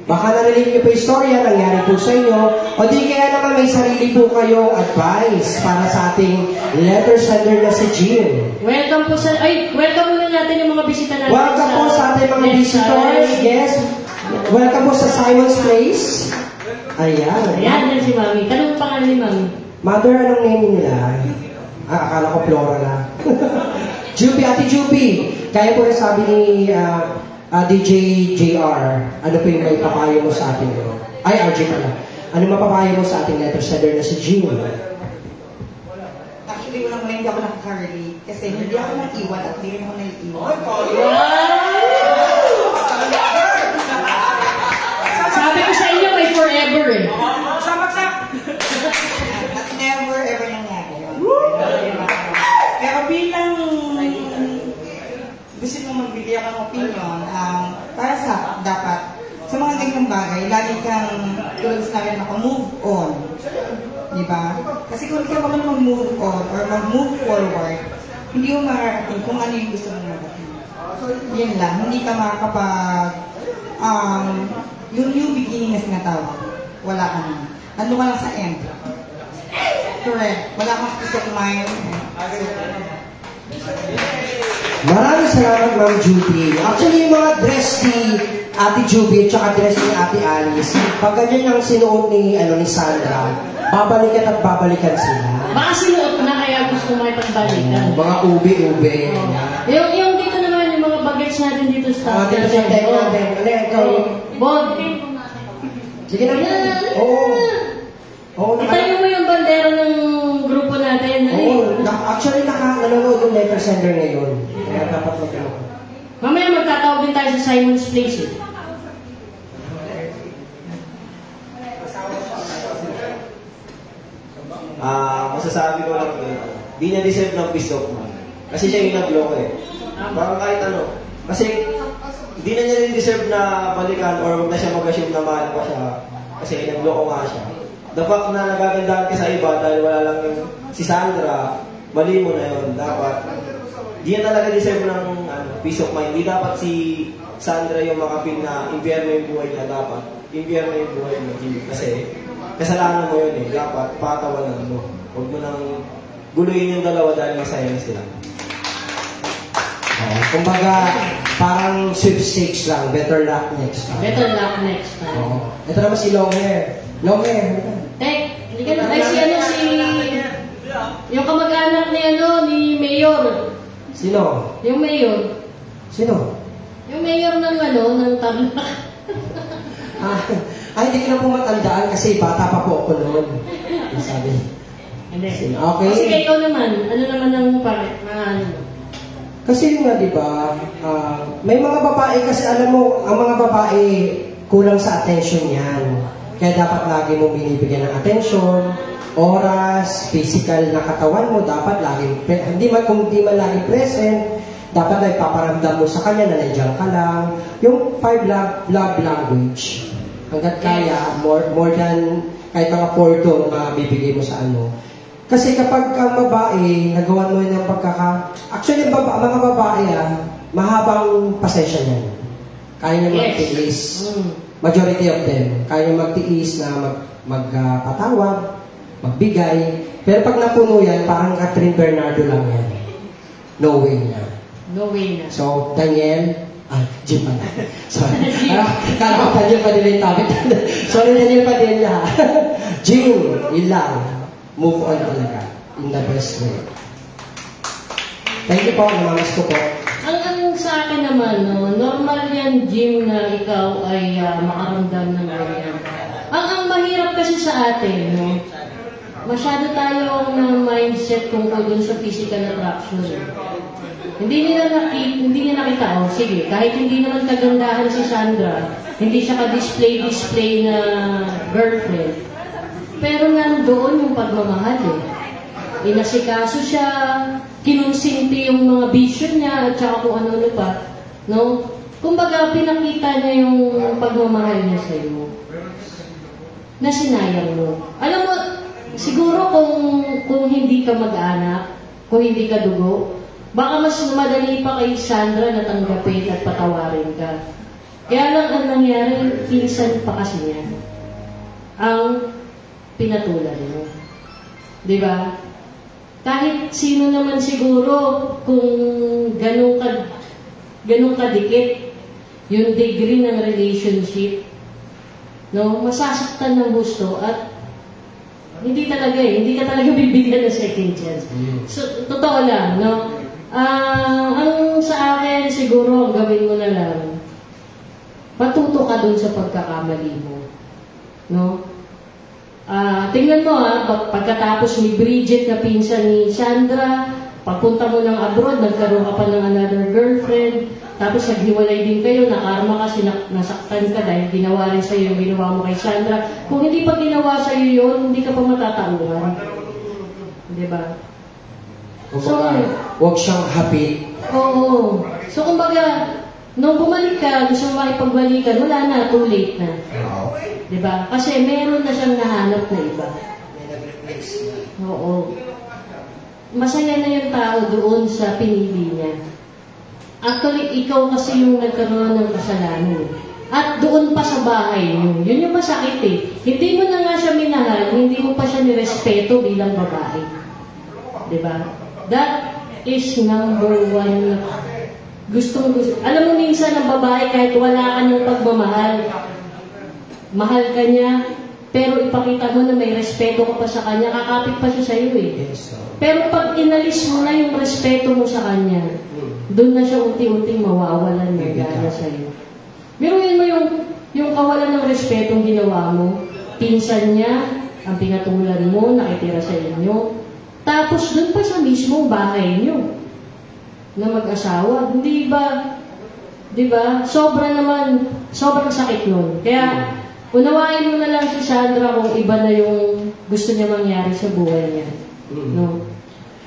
Speaker 2: Baka narinig niyo po yung storya, nangyari po sa inyo, o di kaya naman may sarili po kayong advice para sa ating letter sender na si Jim.
Speaker 1: Welcome muna natin yung mga bisita natin.
Speaker 2: Welcome po sa ating mga visitors. Yes. Welcome po sa Simon's Place. Ayan.
Speaker 1: Ayan si Mami. Tanong pangalan ni Mami.
Speaker 2: Mother, anong name nila? Akala ko Flora na. Juby, Ate Juby. Kaya po na sabi ni DJ JR, ano po yung may papayo mo sa ating, ay RJ pala, ano mapapayo mo sa ating letter sender na si Jim?
Speaker 9: Actually, unang-una hindi ako nakaka-relate kasi hindi ako nang-iwan at hindi rin ako naiiwan.
Speaker 1: Sabi ko sa inyo, may forever eh.
Speaker 9: At never ever nangyari yun. Pero bilang gusto mo magbigay ako ng opinion, para sa dapat, sa mga ganyang bagay, lagi kang tulad sa namin ako, move on. Diba? Kasi kung ikaw ka mag-move on or mag-move forward, hindi mo makarating kung ano yung gusto mong magating. Yan lang, hindi ka makakapag, yung new beginning na sinatawag, wala ka na. Ano ka lang sa end. Correct. Wala kang peace of mind.
Speaker 2: Maraming salamat, Ma'am Juby. Actually, yung mga dress ni Ate Juby at saka dress ni Ate Alice, pag ganyan yung sinuot ni Sandra, babalikan at babalikan sila.
Speaker 1: Baka sinuot na kaya gusto mo ipagbalikan.
Speaker 2: Mga ube-ube.
Speaker 1: Yung dito naman, yung mga bagets natin dito sa
Speaker 2: Dito sa tayo natin. Ano yan, ikaw?
Speaker 1: Bod.
Speaker 2: Sige na. Oo.
Speaker 1: Itayo mo yung bandera ng grupo natin.
Speaker 2: Actually, nanonood yung letter sender ngayon. Kaya dapat magkano.
Speaker 1: Mamaya magtatawag din tayo sa Simon's Place.
Speaker 3: Masasabi ko lang di na deserve ng peace of mind. Kasi siya yung nag-block eh. Parang kahit ano. Kasi di na niya rin deserve na balikan or huwag na siya mag-assume na mahal pa siya. Kasi nag-block nga siya. The fact na nagagandahan ka sa iba dahil wala lang yung si Sandra, mali mo na yun. Dapat, di yan talaga deserve ng peace of mind. Di dapat si Sandra yung makapil na impyerno yung buhay niya. Dapat, impyerno yung buhay mo. Kasi, kasalanan mo yun eh. Dapat, patawanan mo. Huwag mo nang guluhin yung dalawa dahil masaya na sila.
Speaker 2: Kumbaga, parang sweepstakes lang. Better luck next time.
Speaker 1: Better luck next time.
Speaker 2: Ito naman si long hair. Long hair.
Speaker 1: Hindi ka na. Yung kamag-anak ni Mayor.
Speaker 2: Sino?
Speaker 1: Yung Mayor.
Speaker 2: Sino?
Speaker 1: Yung Mayor ng Tarlac.
Speaker 2: Hindi ko na po matandaan kasi bata pa po ako noon. Sabi.
Speaker 1: Hindi.
Speaker 2: Okay.
Speaker 1: Kasi kayo naman, ano naman ang
Speaker 2: Kasi nga, di ba, may mga babae kasi alam mo, ang mga babae kulang sa attention yan. Kaya dapat lagi mo binibigyan ng attention, oras, physical na katawan mo, dapat laging, kung di man laging present, dapat na ipaparamdam mo sa kanya na nandiyan ka lang. Yung 5 love language, hanggat kaya, more than kahit mga 4 na mabibigay mo sa Kasi kapag ang babae, nagawa mo yun ng Actually, mga babae, mahabang pasensya niyan. Kaya niya magtiis. Majority of them, kaya niya magtiis na magpatawag, magbigay. Pero pag napuno yan, parang Catherine Bernardo lang yan. No way na.
Speaker 1: No way na.
Speaker 2: So, Daniel, Jim pala. Sorry. Kala ko Daniel Padilla yung topic. Sorry, Daniel Padilla. Jim, ilang. Move on talaga. In the best way. Thank you po, namamas ko po.
Speaker 1: Ang sa akin naman, no, normal yan, Jim, na ikaw ay makaramdam ng ganyan. Ang mahirap kasi sa atin, no, masyado tayong ng mindset tungkol dun sa physical attraction. Hindi niya nakita, sige, kahit hindi naman kagandahan si Sandra, hindi siya ka-display na girlfriend, pero nandoon yung pagmamahal Inasikaso siya, kinonsinti yung mga vision niya, at saka kung ano pa, no? Kumbaga, pinakita niya yung pagmamahal niya sa iyo. Na sinayang mo. Alam mo, siguro kung hindi ka mag-anak, kung hindi ka dugo, baka mas madali pa kay Sandra na tanggapin at patawarin ka. Kaya lang ang nangyari, pinsan pa kasi niya ang pinatulan mo. Diba? Kahit sino naman siguro, kung ganun kadikit yung degree ng relationship, no, masasaktan ng gusto at hindi ka talaga bibigyan ng second chance. So, totoo lang, no? Ang sa akin, siguro, ang gawin mo na lang, matuto ka dun sa pagkakamali mo. No? Tingnan mo pagkatapos ni Bridget na pinsan ni Sandra, pagpunta mo ng abroad, nagkaroon ka pa ng another girlfriend, tapos naghiwalay din kayo, nakarma kasi nasaktan ka dahil ginawa rin sa'yo yung ginawa mo kay Sandra. Kung hindi pa ginawa sa'yo yun, hindi ka pa matatauhan. Diba?
Speaker 2: Huwag siyang happy.
Speaker 1: Oo. So, kumbaga, nung bumalik ka, gusto mo makipagbalikan, wala na, too late na. Diba? Kasi meron na siyang nahanap na iba. Oo. Masaya na yung tao doon sa pinili niya. Actually, ikaw kasi yung nagkaroon ng kasalanan. At doon pa sa bahay niyo. Yun yung masakit Hindi mo na nga siya minahal, hindi mo pa siya nirespeto bilang babae. Diba? That is number one. Gusto. Alam mo minsan ang babae kahit wala ka ng pagmamahal, mahal ka niya, pero ipakita mo na may respeto ka pa sa kanya, kakapit pa siya sa iyo Pero pag inalis mo na yung respeto mo sa kanya, doon na siya unti-unting mawawalan ng gana sa iyo. Biruin mo yung kawalan ng respetong ginawa mo, pinsan niya, ang pinatulan mo, nakitira sa inyo, tapos doon pa sa mismong bahay niyo na mag-asawa. Hindi ba? Diba? Sobrang sakit nun. Kaya, unawain mo na lang si Sandra kung iba na yung gusto niya mangyari sa buhay niya. No?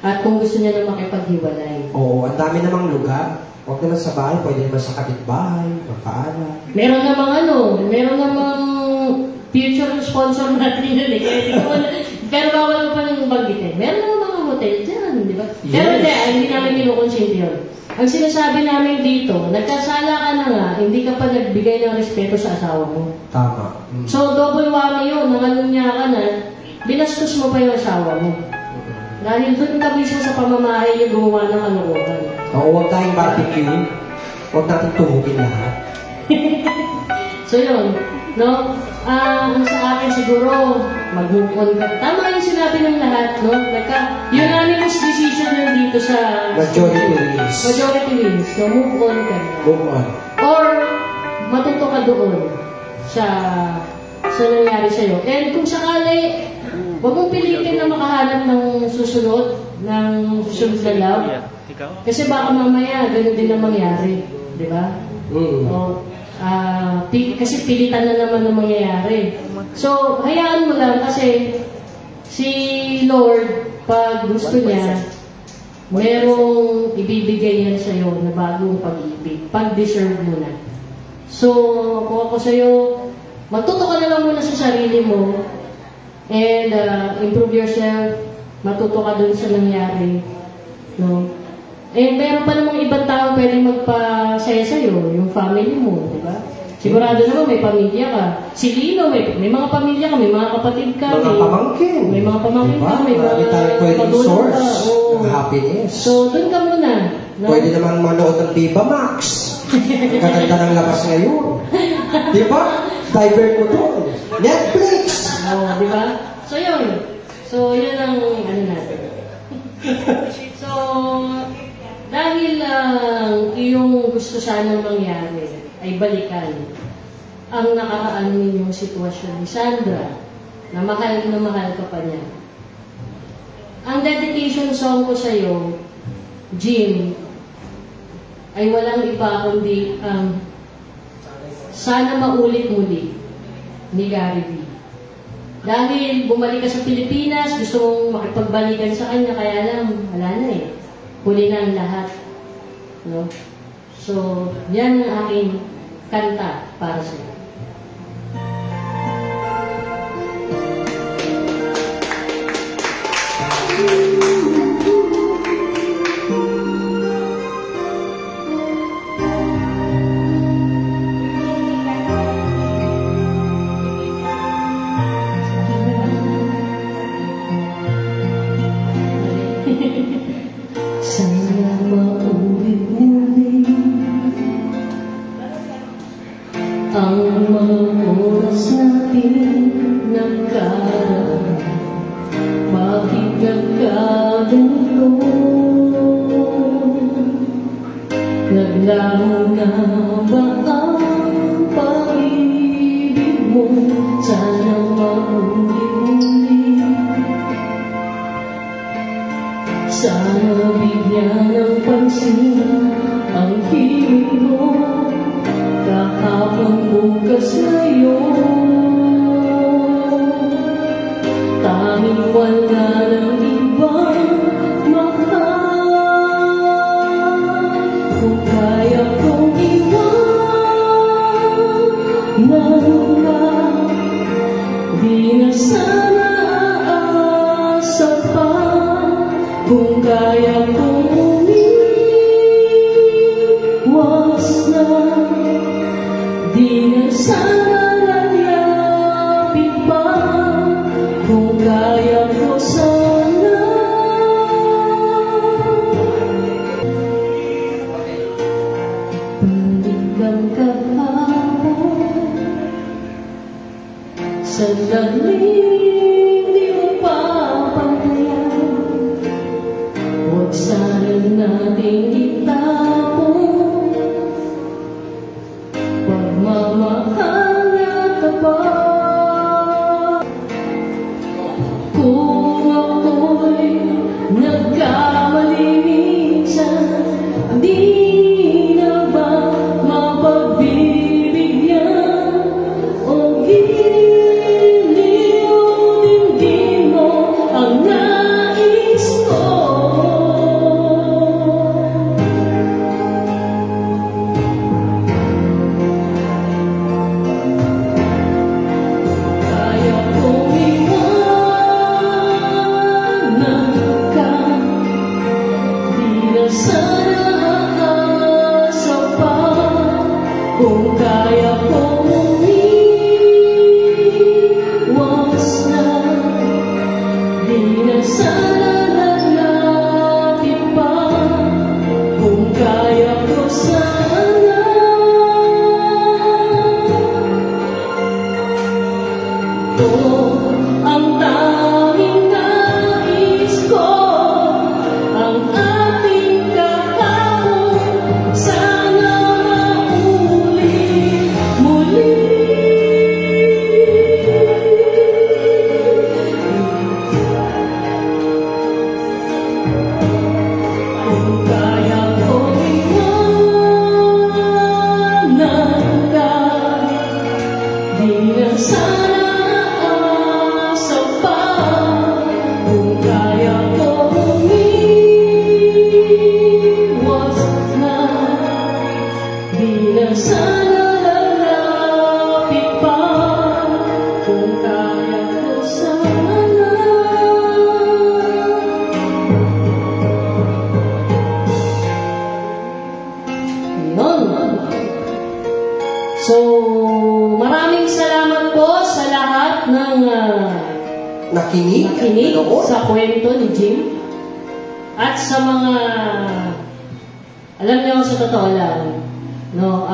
Speaker 1: At kung gusto niya na makipaghiwalay.
Speaker 2: Oo, ang dami namang lugar. Huwag naman sa bahay, pwede naman sa kapitbahay, magpaalam.
Speaker 1: Meron namang future sponsor natin yun pero bawal pa ng banggitin. Meron namang mga hotel dyan, di ba? Yes. Pero hindi namin kinukonsente yun. Ang sinasabi namin dito, nagkasala ka na nga, hindi ka pa nagbigay ng respeto sa asawa mo.
Speaker 2: Tama.
Speaker 1: So, double whammy yun, nangalunya ka na, binastos mo pa yung asawa mo. Dahil doon ka mismo sa pamamahay niya gumawa ng kalokohan.
Speaker 2: Oo, huwag tayong barbecue. Huwag natin tumugin lahat.
Speaker 1: So yun, no? Ang sa akin siguro, mag-move on ka. Tama yung sinabi ng lahat, no? Unanimous decision lang dito sa...
Speaker 2: Majority wins.
Speaker 1: Majority wins. So, move on ka na.
Speaker 2: Move on.
Speaker 1: Or, matuto ka doon sa nangyari sa'yo. And kung sakali, huwag mong pilitin na makahanap ng susunod na love. Kasi baka mamaya, ganun din ang mangyari. Di ba? Kasi pilitan na naman ang mangyayari. So, hayaan mo lang kasi si Lord, pag gusto niya, merong ibibigay yan sa'yo na bagong pag-ibig. Pag-deserve mo na. So, kung ako sa'yo, magtuto ka na lang muna sa sarili mo and improve yourself, matuto ka dun sa nangyari. No? Eh, meron pa namang ibang tao pwede magpasaya sa'yo, yung family mo, di ba? Sigurado naman may pamilya ka. Si Lino, may mga pamilya ka, may mga kapatid ka.
Speaker 2: Mga pamangkin.
Speaker 1: May mga pamangkin
Speaker 2: diba?
Speaker 1: ka, may mga
Speaker 2: tayo pwedeng source
Speaker 1: ng
Speaker 2: happiness.
Speaker 1: So, dun ka muna. No?
Speaker 2: Pwede naman manood ng Viva Max. Ang gaganda ng labas ngayon. Di ba? Diver mo doon. Netflix!
Speaker 1: Oo, di ba? So, yun. So, yun ang ano natin. So, dahil iyong gusto sanang mangyari ay balikan ang nakaraan ninyong sitwasyon ni Sandra na mahal ka pa niya. Ang dedication song ko sa iyo, Jim, ay walang iba kundi Sana Maulit Muli ni Gary V. Dahil bumalik ka sa Pilipinas, gusto mong makipagbalikan sa kanya, kaya lang, wala na eh. Huli na ang lahat. No? So, yan ang aking kanta para sa iyo. Sana maulit muli ang mga oras natin nagkaraan. Bakit nagkaganito? Naglaho na ba ang pag-ibig mo? Sana maulit muli. Sana bigyan ng pansin ang hiling mo. Kahapon, bukas, ngayon, tanging wala ng ibang mahal. Kung kaya kong iwanan, di na sana aasa pa. Kung kaya kong umiwas na, di na sana lalapit pa. Kung kaya ko sana, balik lang kahapon, sandaling di mo papantayan. Huwag sana nating itapon, pagmamahal na tapat. Kung ako'y nagkamali minsan, di na ba mapagbibigyan o giliw-din mo ang nais ko?
Speaker 2: nakinig at nanood.
Speaker 1: sa kwento ni Jim. At sa mga, alam niyo, sa totoo lang, no,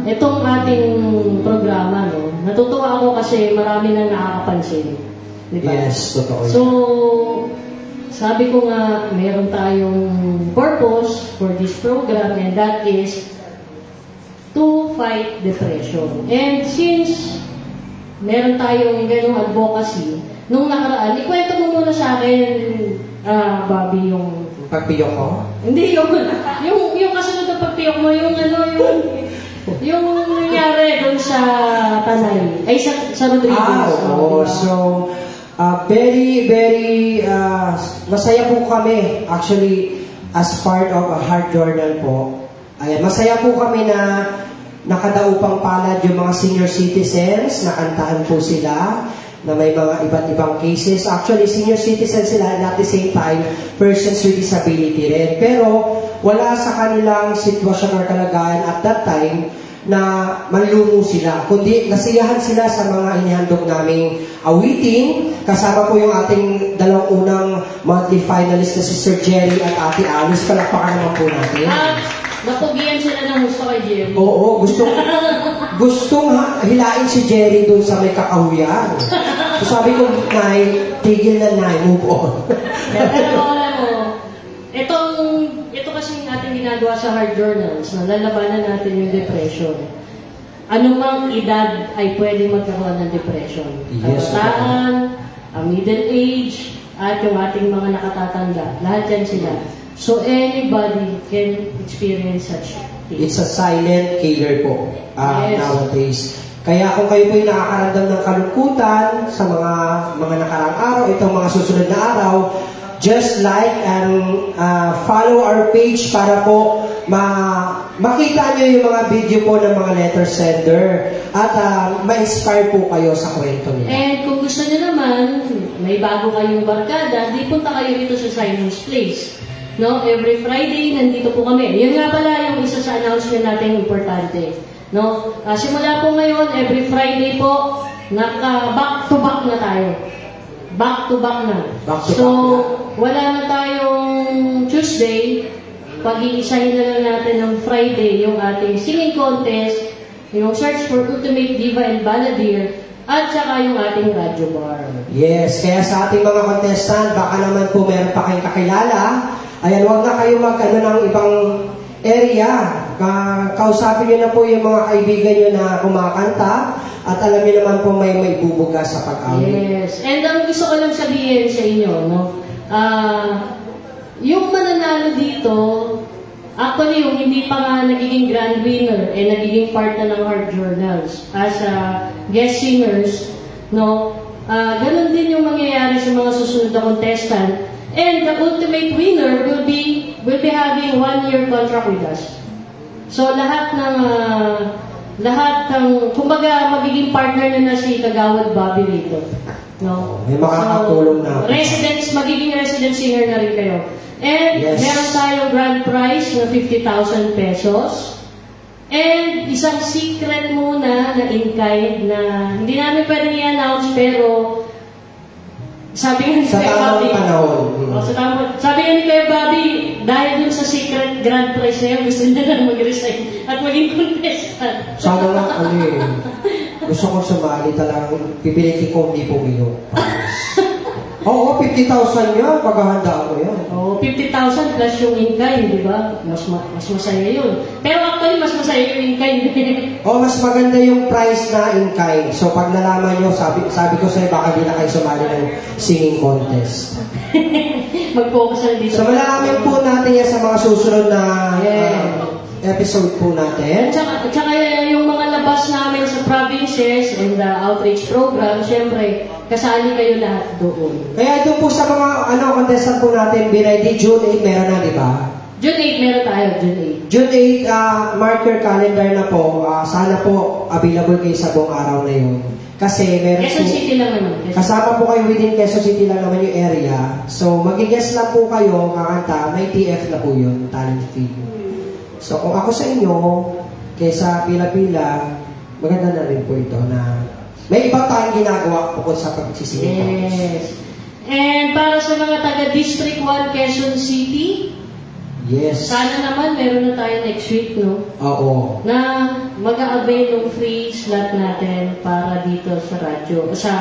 Speaker 1: itong ating programa, no, natutuwa ako kasi marami nang nakakapansin. Diba?
Speaker 2: Yes, totoo.
Speaker 1: So, sabi ko nga, meron tayong purpose for this program, and that is to fight depression. And since meron tayong ganong advocacy, nung nakaraan, ikwento mo muna sa akin, Bobby, yung
Speaker 2: Pagpiyok ko?
Speaker 1: hindi, yung kasunod na pagpiyok mo, yung nangyari doon sa Tanay, ay sa Rodriguez.
Speaker 2: Oo. So, very, very masaya po kami. Actually, as part of a Heart Journal po. Ayan, masaya po kami na nakadaupang palad yung mga senior citizens, nakantahan po sila, na may mga iba't ibang cases. Actually, senior citizens sila and at the same time, persons with disability rin. Pero, wala sa kanilang sitwasyon or kalagayan at that time na manlungo sila. Kundi, nasiyahan sila sa mga inihandog naming awitin. Kasama po yung ating dalawang unang monthly finalist na si Sir Jerry at Ate Alice. Palakpakan naman po natin.
Speaker 1: Napugian sila ng gusto kay Jerry.
Speaker 2: Oo, gustong hilain si Jerry dun sa may kakahuyan. So sabi ko, Nay, tigil na, Nay, move on.
Speaker 1: Pero alam mo, ito kasi yung ating ginagawa sa Heart Journals, na lalabanan natin yung depression. Anumang edad ay pwede magkaroon ng depression.
Speaker 2: Yes,
Speaker 1: Kabataan, middle age, at yung ating mga nakatatanda. Lahat yan sila. So anybody can experience such thing.
Speaker 2: It's a silent killer po
Speaker 1: Yes.
Speaker 2: nowadays. Kaya kung kayo po'y nakakaramdam ng kalungkutan sa mga nakaraang araw, itong mga susunod na araw, just like and follow our page para po makita nyo yung mga video po ng mga letter sender at ma-inspire po kayo sa kwento nila.
Speaker 1: And kung gusto nyo naman, may bago kayong barkada, di punta kayo dito sa Simon's Place. No, every Friday nandito po kami. Yun nga pala yung isa sa announcement natin importante. No, simula po ngayon every Friday po back to back na tayo. Back to back na. Wala na tayong Tuesday. Pag-iisahin na lang natin ng Friday yung ating singing contest, yung Search for Ultimate Diva and Balladeer, at saka yung ating radyo bar.
Speaker 2: Yes, kaya sa ating mga contestant, baka naman po meron pa kayong kakilala. Ayan, huwag na kayo ng ibang area. Kausapin nyo na po yung mga kaibigan nyo na kumakanta at alam nyo naman po may bubuga sa pag-awit.
Speaker 1: Yes. And ang gusto ko lang sabihin sa inyo, no? Yung mananalo dito, actually yung hindi pa nga nagiging grand winner, nagiging part na ng Heart Journals as guest singers, no? Ganun din yung mangyayari sa mga susunod na contestant. And the ultimate winner will be having 1-year contract with us. So lahat ng kumbaga magiging partner na si Kagawad Bobby rito. No?
Speaker 2: May makakatulong na.
Speaker 1: Magiging resident singer na rin kayo. And
Speaker 2: yes,
Speaker 1: meron tayong grand prize na 50,000 pesos. And isang secret muna na in-kind na hindi namin pwedeng i-announce pero sabi nga ni Kuya Bobby, sabi nga ni Kuya Bobby, dahil dun sa secret grand prize na yun, gusto niya na mag-resign at maging contestant.
Speaker 2: Sana nga, gusto ko sumali talagang pipilitin ko hindi pumilo. Oo, 50,000 yan, paghahanda ko yan.
Speaker 1: Oo, 50,000 plus yung in-kind, di ba? Mas masaya yun. Pero actually, mas masaya yung in-kind.
Speaker 2: Mas maganda yung price na in-kind. So, pag nalaman nyo, sabi ko sa'yo, baka di na kayo sumali ng singing contest.
Speaker 1: Mag-focus na dito.
Speaker 2: So, malalaman po natin yan sa mga susunod na episode po natin.
Speaker 1: At saka yung mga labas namin sa provinces and the outreach program, syempre, kasali kayo lahat doon.
Speaker 2: Kaya doon po sa mga contestant po natin, be ready, June 8 meron na, di ba?
Speaker 1: June 8 meron tayo, June 8.
Speaker 2: June 8, mark your calendar na po. Sana po available kayo sa buong araw na yun. Kasi meron
Speaker 1: Quezon City lang naman.
Speaker 2: Kasama po kayo within Quezon City lang naman yung area. So, mag-guess lang po kayo, kakanta, may TF na po yun, talent fee. So, kung ako sa inyo, kaysa pila-pila, maganda na rin po ito na May iba tayong ginagawa bukod sa pagsisingit.
Speaker 1: Yes. And para sa mga taga District 1 Quezon City,
Speaker 2: Yes.
Speaker 1: sana naman meron na tayo next week, no?
Speaker 2: Oo.
Speaker 1: Na mag-a-avail ng free slot natin para dito sa radyo, sa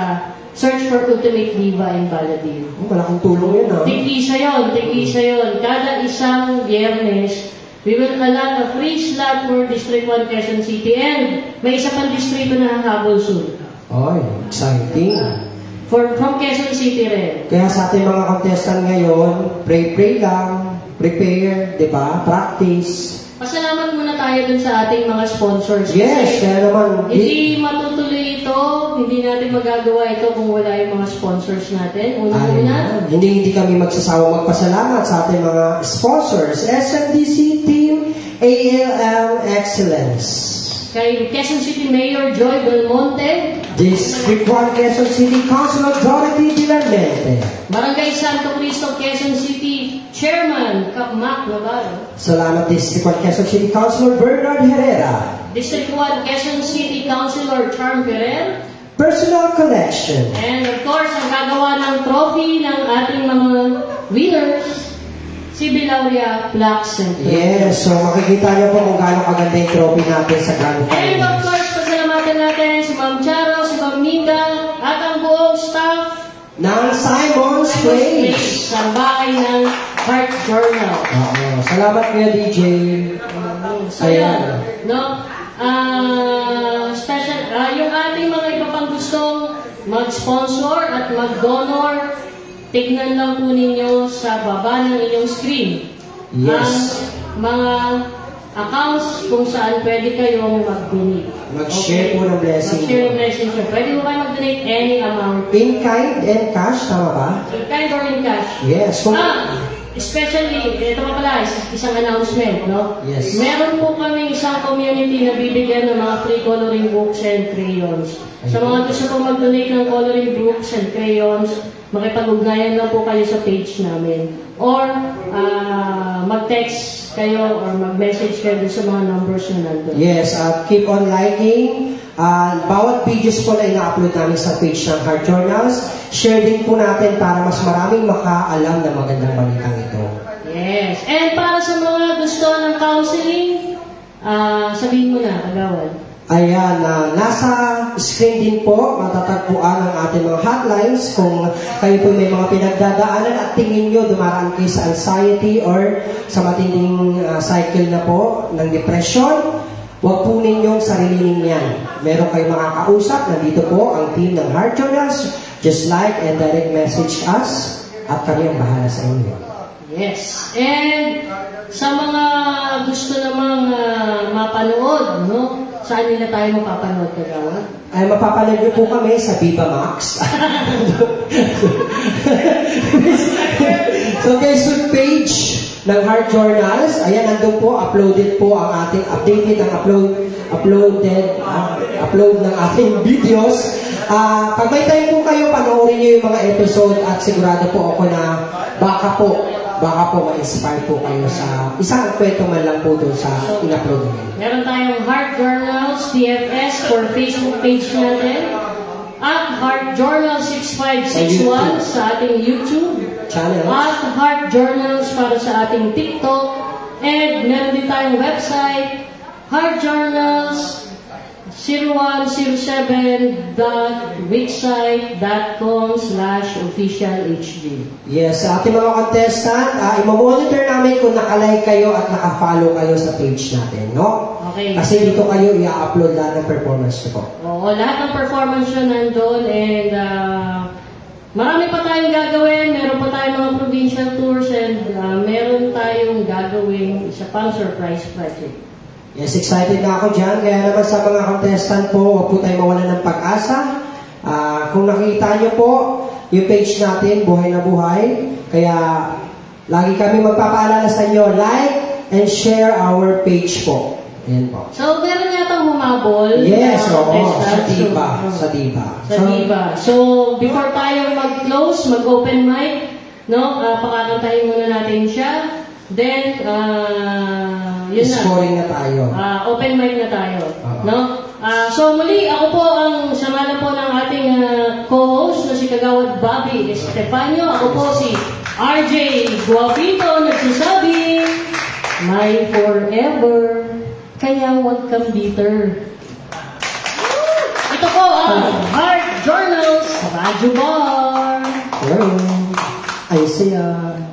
Speaker 1: Search for Ultimate Diva and Balladeer.
Speaker 2: Malaking tulong yan, ha?
Speaker 1: Tig-isa yun. Kada isang Biyernes, we will allot a free slot for District 1 Quezon City and may isa pang distrito na hahabol soon.
Speaker 2: Ay, exciting.
Speaker 1: From Quezon City rin.
Speaker 2: Kaya sa ating mga contestant ngayon, pray lang, prepare, di ba? Practice.
Speaker 1: Pasalamat muna tayo dun sa ating mga sponsors.
Speaker 2: Yes,
Speaker 1: Kasi
Speaker 2: kaya naman.
Speaker 1: hindi matutuloy ito, hindi natin magagawa ito kung wala yung mga sponsors natin. Una-una.
Speaker 2: Hindi kami magsasawa magpasalamat sa ating mga sponsors. SMDC Team ALM Excellence.
Speaker 1: Kay Quezon City Mayor Joy Belmonte.
Speaker 2: District 1 Quezon City Councilor Dorothy Villarmente.
Speaker 1: Barangay Santo Cristo, Quezon City Chairman Kapmak Navarro.
Speaker 2: Salamat District 1 Quezon City Councilor Bernard Herrera.
Speaker 1: District 1 Quezon City Councilor Charm Ferrer.
Speaker 2: Personal Collection.
Speaker 1: And of course, ang gagawa ng trophy ng ating mga winners, si Bilauria Black Center.
Speaker 2: Yes, so makikita niyo po kung gaano kaganda yung trophy natin sa Grand
Speaker 1: And of
Speaker 2: Finals.
Speaker 1: course, pasalamatan natin si Ma'am Charo, si Ma'am Minda, at ang buong staff
Speaker 2: ng Simon's Place.
Speaker 1: sa bahay ng Heart Journal.
Speaker 2: Oo, salamat kuya DJ.
Speaker 1: So yan, no? Yung ating mga iba pang gustong mag-sponsor at mag-donor, tignan lang po ninyo sa baba ng inyong screen.
Speaker 2: Yes.
Speaker 1: Ang mga accounts kung saan pwede kayong mag-donate.
Speaker 2: Mag-share po ng blessing.
Speaker 1: Mag-share ng blessing. Pwede mo kayo mag-donate any amount.
Speaker 2: In kind and cash, tama ba?
Speaker 1: In kind or in cash.
Speaker 2: Yes.
Speaker 1: Especially, ito pa pala, isang announcement, no?
Speaker 2: Yes.
Speaker 1: Meron po kami isang community na bibigyan ng mga free coloring books and crayons. Sa mga gusto po mag-donate ng coloring books and crayons, makipag-ugnayan lang po kayo sa page namin. Or mag-text kayo or mag-message kayo sa mga numbers na nandun.
Speaker 2: Yes, keep on liking. Bawat videos po na ina-upload namin sa page ng Heart Journals, share din po natin para mas maraming makaalam na magandang balitang ito.
Speaker 1: Yes. And para sa mga gusto ng counseling, sabihin mo na, agawad.
Speaker 2: Ayan, nasa screen din po matatagpuan ang ating mga hotlines kung kayo po may mga pinagdadaanan at tingin nyo dumaraan kayo sa anxiety or sa matinding cycle na po ng depression. Huwag po ninyong sarilinin yan. Meron kayong makakausap. Nandito po ang team ng Heart Journals. Just like and direct message us at kami ang bahala sa inyo.
Speaker 1: Yes. And sa mga gusto namang mapanood, no? Saan nila tayo mapapanood, kagawa?
Speaker 2: Ay, mapapanood niyo po kami sa Viva Max. So, Facebook page ng Heart Journals. Ayan, nandun po, uploaded po ang ating updated, ang upload ng ating videos. Pag may time po kayo, panoorin niyo yung mga episode at sigurado po ako na baka po ma-inspire po kayo sa isang kwento man lang po doon sa in-upload niyo.
Speaker 1: Meron tayong Heart Journals TFS for Facebook page natin at Heart Journal 6561 sa ating YouTube
Speaker 2: channel
Speaker 1: at Heart Journals para sa ating TikTok, and meron din tayong website heartjournals0107.wixsite.com/officialhd.
Speaker 2: Yes, sa ating mga contestant, i-monitor namin kung nakalike kayo at nakafollow kayo sa page natin, no?
Speaker 1: Okay.
Speaker 2: Kasi dito kayo i-upload lahat ng performance ko.
Speaker 1: Oo, lahat ng performance yun nandun, and marami pa tayong gagawin. Meron pa tayong mga provincial tours, and meron tayong gagawin isa pang surprise project.
Speaker 2: Yes, excited na ako dyan. Kaya naman sa mga contestant po, huwag po tayo mawalan ng pag-asa. Kung nakita nyo po, yung page natin, Buhay na Buhay. Kaya, lagi kami magpapaalala sa inyo, like and share our page po. Ayan po.
Speaker 1: So, meron yatang humabol.
Speaker 2: Yes, oo.
Speaker 1: Sa
Speaker 2: Diva.
Speaker 1: So, before tayo mag-close, mag-open mic, no, pakakantahin muna natin siya. Then, yun na.
Speaker 2: Scoring na tayo.
Speaker 1: Open mic na tayo. No? So muli, ako po ang sa ngalan po ng ating co-host na si Kagawad Bobby Estefanio. Ako po si RJ Guapito nagsasabi, my forever, kaya huwag kang bitter. Ito po ang Heart Journals Radyo Bar.
Speaker 2: Hello, Isaiah.